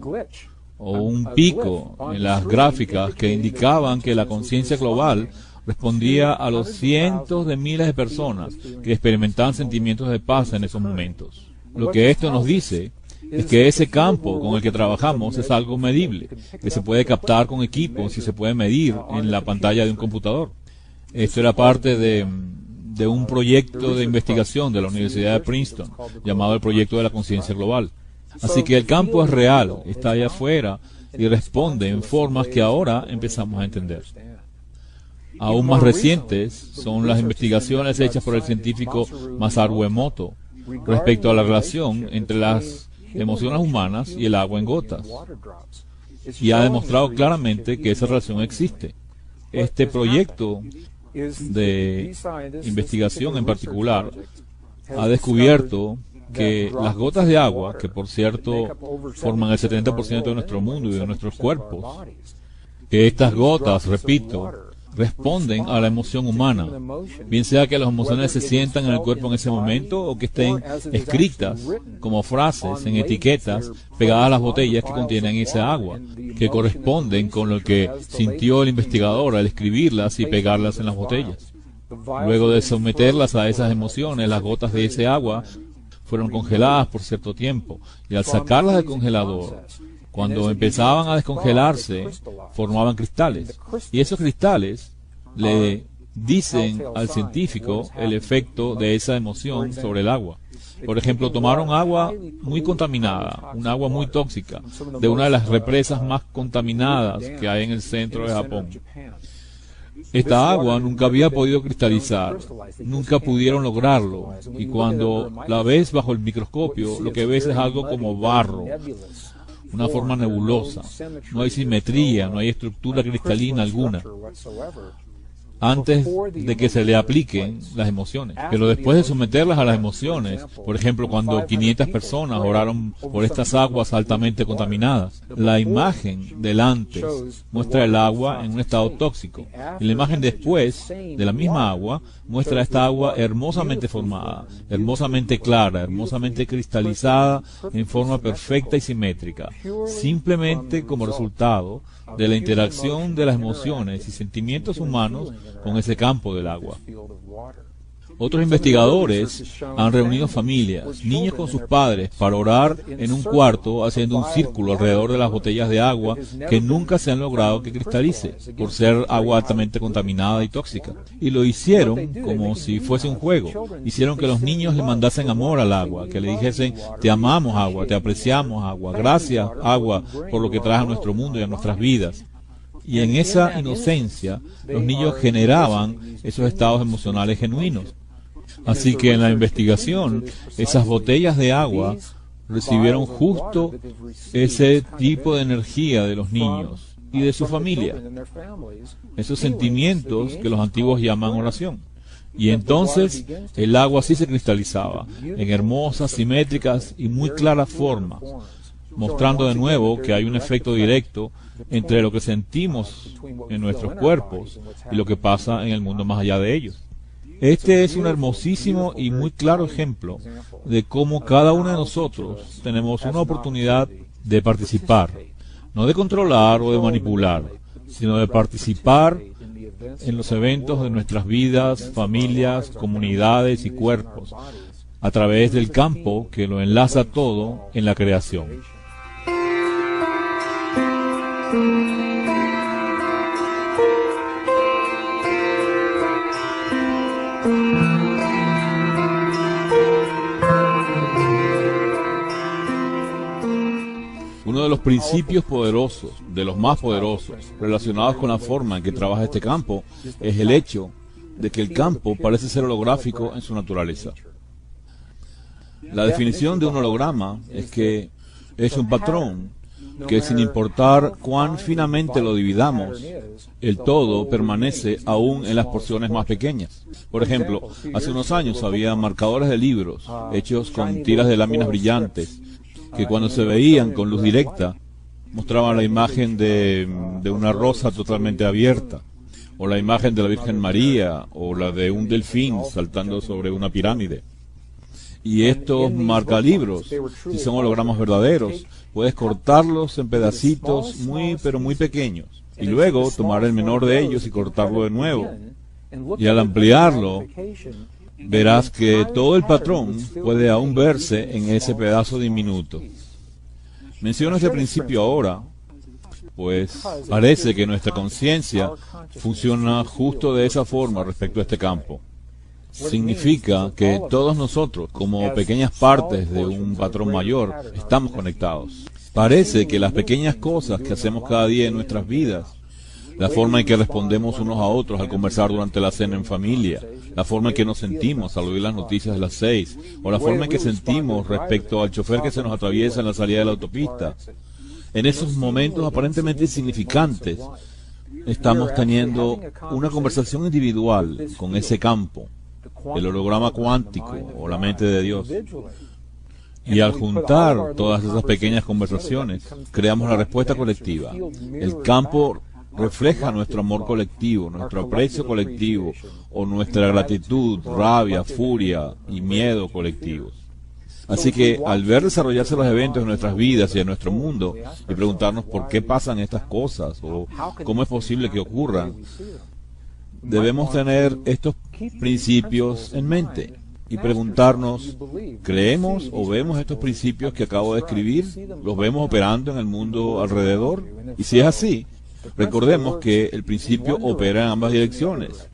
o un pico en las gráficas que indicaban que la conciencia global respondía a los cientos de miles de personas que experimentaban sentimientos de paz en esos momentos. Lo que esto nos dice es que ese campo con el que trabajamos es algo medible, que se puede captar con equipos y se puede medir en la pantalla de un computador. Esto era parte de de un proyecto de investigación de la Universidad de Princeton llamado el Proyecto de la Conciencia Global. Así que el campo es real, está allá afuera y responde en formas que ahora empezamos a entender. Aún más recientes son las investigaciones hechas por el científico Masaru Emoto respecto a la relación entre las emociones humanas y el agua en gotas. Y ha demostrado claramente que esa relación existe. Este proyecto de investigación en particular ha descubierto que las gotas de agua, que por cierto forman el 70% de nuestro mundo y de nuestros cuerpos, que estas gotas, repito, responden a la emoción humana, bien sea que las emociones se sientan en el cuerpo en ese momento o que estén escritas como frases en etiquetas pegadas a las botellas que contienen esa agua, que corresponden con lo que sintió el investigador al escribirlas y pegarlas en las botellas. Luego de someterlas a esas emociones, las gotas de ese agua fueron congeladas por cierto tiempo, y al sacarlas del congelador, cuando empezaban a descongelarse, formaban cristales. Y esos cristales le dicen al científico el efecto de esa emoción sobre el agua. Por ejemplo, tomaron agua muy contaminada, un agua muy tóxica, de una de las represas más contaminadas que hay en el centro de Japón. Esta agua nunca había podido cristalizar, nunca pudieron lograrlo, y cuando la ves bajo el microscopio, lo que ves es algo como barro, una forma nebulosa. No hay simetría, no hay estructura cristalina alguna, antes de que se le apliquen las emociones. Pero después de someterlas a las emociones, por ejemplo, cuando 500 personas oraron por estas aguas altamente contaminadas, la imagen del antes muestra el agua en un estado tóxico, y la imagen después de la misma agua muestra esta agua hermosamente formada, hermosamente clara, hermosamente cristalizada en forma perfecta y simétrica, simplemente como resultado de la interacción de las emociones y sentimientos humanos con ese campo del agua. Otros investigadores han reunido familias, niños con sus padres, para orar en un cuarto haciendo un círculo alrededor de las botellas de agua que nunca se han logrado que cristalice, por ser agua altamente contaminada y tóxica. Y lo hicieron como si fuese un juego. Hicieron que los niños le mandasen amor al agua, que le dijesen: te amamos agua, te apreciamos agua, gracias agua por lo que traes a nuestro mundo y a nuestras vidas. Y en esa inocencia, los niños generaban esos estados emocionales genuinos. Así que en la investigación, esas botellas de agua recibieron justo ese tipo de energía de los niños y de su familia, esos sentimientos que los antiguos llaman oración. Y entonces el agua sí se cristalizaba en hermosas, simétricas y muy claras formas, mostrando de nuevo que hay un efecto directo entre lo que sentimos en nuestros cuerpos y lo que pasa en el mundo más allá de ellos. Este es un hermosísimo y muy claro ejemplo de cómo cada uno de nosotros tenemos una oportunidad de participar, no de controlar o de manipular, sino de participar en los eventos de nuestras vidas, familias, comunidades y cuerpos, a través del campo que lo enlaza todo en la creación. Uno de los principios poderosos, de los más poderosos, relacionados con la forma en que trabaja este campo, es el hecho de que el campo parece ser holográfico en su naturaleza. La definición de un holograma es que es un patrón que, sin importar cuán finamente lo dividamos, el todo permanece aún en las porciones más pequeñas. Por ejemplo, hace unos años había marcadores de libros hechos con tiras de láminas brillantes que, cuando se veían con luz directa, mostraban la imagen de una rosa totalmente abierta, o la imagen de la Virgen María, o la de un delfín saltando sobre una pirámide. Y estos marcalibros, si son hologramas verdaderos, puedes cortarlos en pedacitos pero muy pequeños, y luego tomar el menor de ellos y cortarlo de nuevo. Y al ampliarlo, verás que todo el patrón puede aún verse en ese pedazo diminuto. Menciono este principio ahora, pues parece que nuestra conciencia funciona justo de esa forma respecto a este campo. significa que todos nosotros, como pequeñas partes de un patrón mayor, estamos conectados. Parece que las pequeñas cosas que hacemos cada día en nuestras vidas, la forma en que respondemos unos a otros al conversar durante la cena en familia, la forma en que nos sentimos al oír las noticias de las 6, o la forma en que sentimos respecto al chofer que se nos atraviesa en la salida de la autopista, en esos momentos aparentemente insignificantes, estamos teniendo una conversación individual con ese campo, el holograma cuántico o la mente de Dios. Y al juntar todas esas pequeñas conversaciones, creamos la respuesta colectiva. El campo refleja nuestro amor colectivo, nuestro aprecio colectivo, o nuestra gratitud, rabia, furia y miedo colectivos. Así que al ver desarrollarse los eventos en nuestras vidas y en nuestro mundo, y preguntarnos por qué pasan estas cosas, o cómo es posible que ocurran, debemos tener estos principios en mente y preguntarnos, ¿creemos o vemos estos principios que acabo de escribir? ¿Los vemos operando en el mundo alrededor? Y si es así, recordemos que el principio opera en ambas direcciones.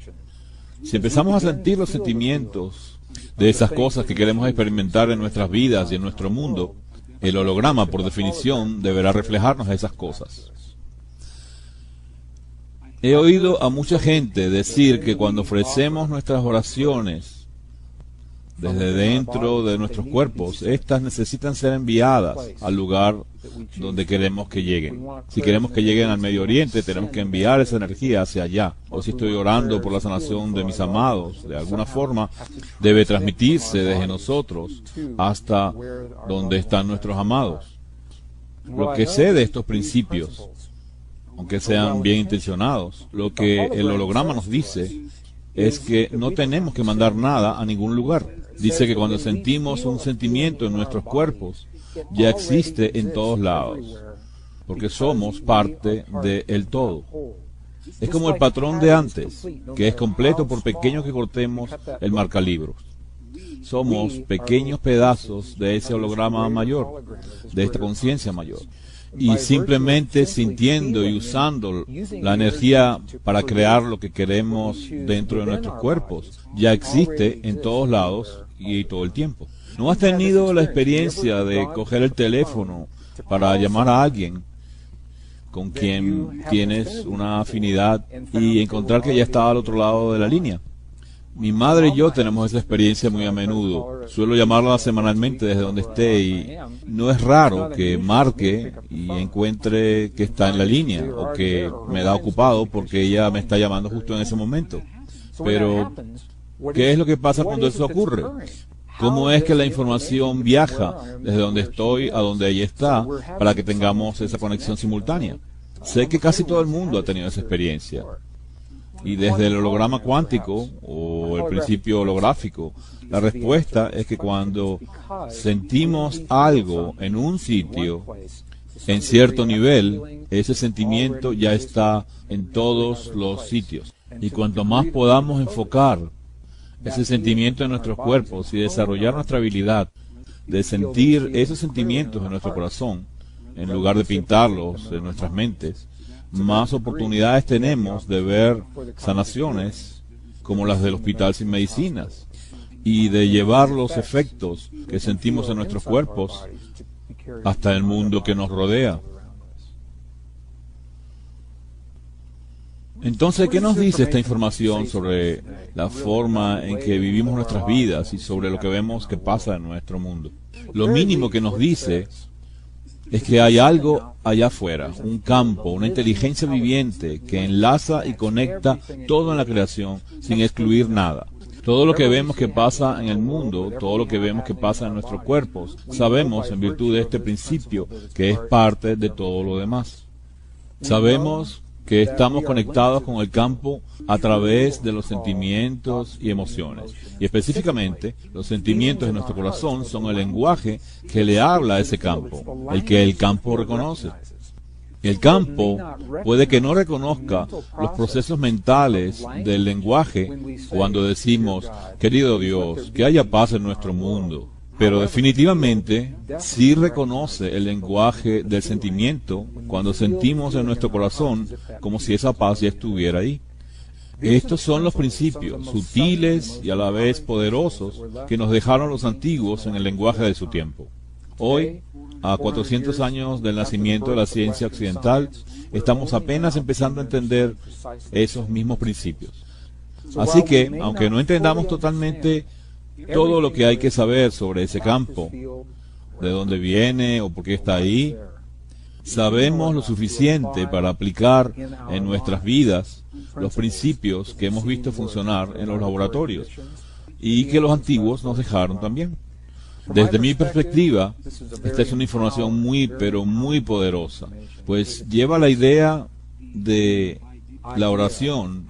Si empezamos a sentir los sentimientos de esas cosas que queremos experimentar en nuestras vidas y en nuestro mundo, el holograma, por definición, deberá reflejarnos esas cosas. He oído a mucha gente decir que cuando ofrecemos nuestras oraciones desde dentro de nuestros cuerpos, estas necesitan ser enviadas al lugar donde queremos que lleguen. Si queremos que lleguen al Medio Oriente, tenemos que enviar esa energía hacia allá. O si estoy orando por la sanación de mis amados, de alguna forma, debe transmitirse desde nosotros hasta donde están nuestros amados. Lo que sé de estos principios, aunque sean bien intencionados, lo que el holograma nos dice es que no tenemos que mandar nada a ningún lugar. Dice que cuando sentimos un sentimiento en nuestros cuerpos, ya existe en todos lados, porque somos parte del todo. Es como el patrón de antes, que es completo por pequeño que cortemos el marcalibros. Somos pequeños pedazos de ese holograma mayor, de esta conciencia mayor. Y simplemente sintiendo y usando la energía para crear lo que queremos dentro de nuestros cuerpos, ya existe en todos lados y todo el tiempo. ¿No has tenido la experiencia de coger el teléfono para llamar a alguien con quien tienes una afinidad y encontrar que ya está al otro lado de la línea? Mi madre y yo tenemos esa experiencia muy a menudo. Suelo llamarla semanalmente desde donde esté y no es raro que marque y encuentre que está en la línea o que me da ocupado porque ella me está llamando justo en ese momento. Pero, ¿qué es lo que pasa cuando eso ocurre? ¿Cómo es que la información viaja desde donde estoy a donde ella está para que tengamos esa conexión simultánea? Sé que casi todo el mundo ha tenido esa experiencia. Y desde el holograma cuántico o el principio holográfico, la respuesta es que cuando sentimos algo en un sitio, en cierto nivel, ese sentimiento ya está en todos los sitios. Y cuanto más podamos enfocar ese sentimiento en nuestros cuerpos y desarrollar nuestra habilidad de sentir esos sentimientos en nuestro corazón, en lugar de pintarlos en nuestras mentes, más oportunidades tenemos de ver sanaciones como las del Hospital Sin Medicinas y de llevar los efectos que sentimos en nuestros cuerpos hasta el mundo que nos rodea. Entonces, ¿qué nos dice esta información sobre la forma en que vivimos nuestras vidas y sobre lo que vemos que pasa en nuestro mundo? Lo mínimo que nos dice es que hay algo allá afuera, un campo, una inteligencia viviente que enlaza y conecta todo en la creación sin excluir nada. Todo lo que vemos que pasa en el mundo, todo lo que vemos que pasa en nuestros cuerpos, sabemos en virtud de este principio que es parte de todo lo demás. Sabemos que estamos conectados con el campo a través de los sentimientos y emociones. Y específicamente, los sentimientos de nuestro corazón son el lenguaje que le habla a ese campo, el que el campo reconoce. El campo puede que no reconozca los procesos mentales del lenguaje cuando decimos, querido Dios, que haya paz en nuestro mundo. Pero definitivamente sí reconoce el lenguaje del sentimiento cuando sentimos en nuestro corazón como si esa paz ya estuviera ahí. Estos son los principios sutiles y a la vez poderosos que nos dejaron los antiguos en el lenguaje de su tiempo. Hoy, a 400 años del nacimiento de la ciencia occidental, estamos apenas empezando a entender esos mismos principios. Así que, aunque no entendamos totalmente todo lo que hay que saber sobre ese campo, de dónde viene o por qué está ahí, sabemos lo suficiente para aplicar en nuestras vidas los principios que hemos visto funcionar en los laboratorios y que los antiguos nos dejaron también. Desde mi perspectiva, esta es una información muy, pero muy poderosa, pues lleva la idea de la oración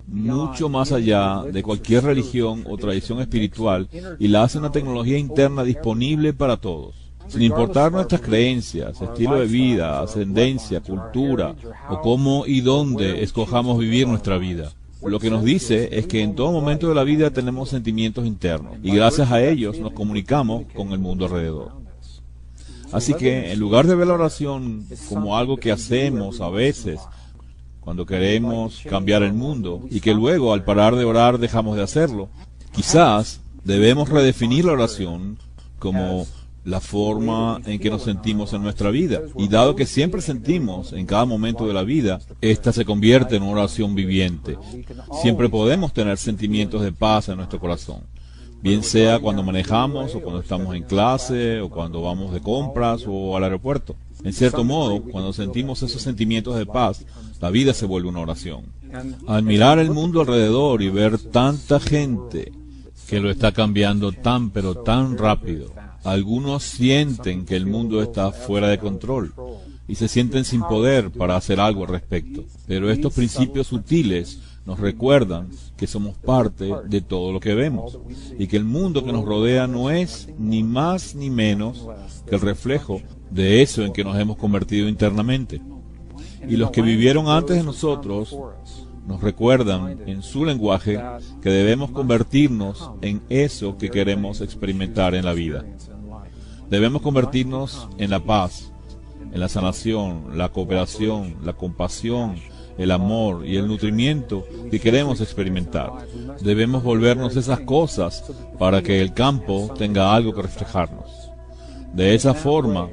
mucho más allá de cualquier religión o tradición espiritual y la hace una tecnología interna disponible para todos. Sin importar nuestras creencias, estilo de vida, ascendencia, cultura o cómo y dónde escojamos vivir nuestra vida. Lo que nos dice es que en todo momento de la vida tenemos sentimientos internos y gracias a ellos nos comunicamos con el mundo alrededor. Así que en lugar de ver la oración como algo que hacemos a veces cuando queremos cambiar el mundo y que luego al parar de orar dejamos de hacerlo, quizás debemos redefinir la oración como la forma en que nos sentimos en nuestra vida. Y dado que siempre sentimos en cada momento de la vida, esta se convierte en una oración viviente. Siempre podemos tener sentimientos de paz en nuestro corazón, bien sea cuando manejamos o cuando estamos en clase o cuando vamos de compras o al aeropuerto. En cierto modo, cuando sentimos esos sentimientos de paz, la vida se vuelve una oración. Al mirar el mundo alrededor y ver tanta gente que lo está cambiando tan pero tan rápido, algunos sienten que el mundo está fuera de control y se sienten sin poder para hacer algo al respecto. Pero estos principios sutiles nos recuerdan que somos parte de todo lo que vemos y que el mundo que nos rodea no es ni más ni menos que el reflejo de eso en que nos hemos convertido internamente. Y los que vivieron antes de nosotros nos recuerdan en su lenguaje que debemos convertirnos en eso que queremos experimentar en la vida. Debemos convertirnos en la paz, en la sanación, la cooperación, la compasión, el amor y el nutrimiento que queremos experimentar. Debemos volvernos esas cosas para que el campo tenga algo que reflejarnos. De esa forma,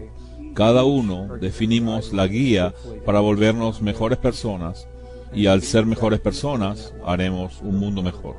cada uno definimos la guía para volvernos mejores personas y al ser mejores personas haremos un mundo mejor.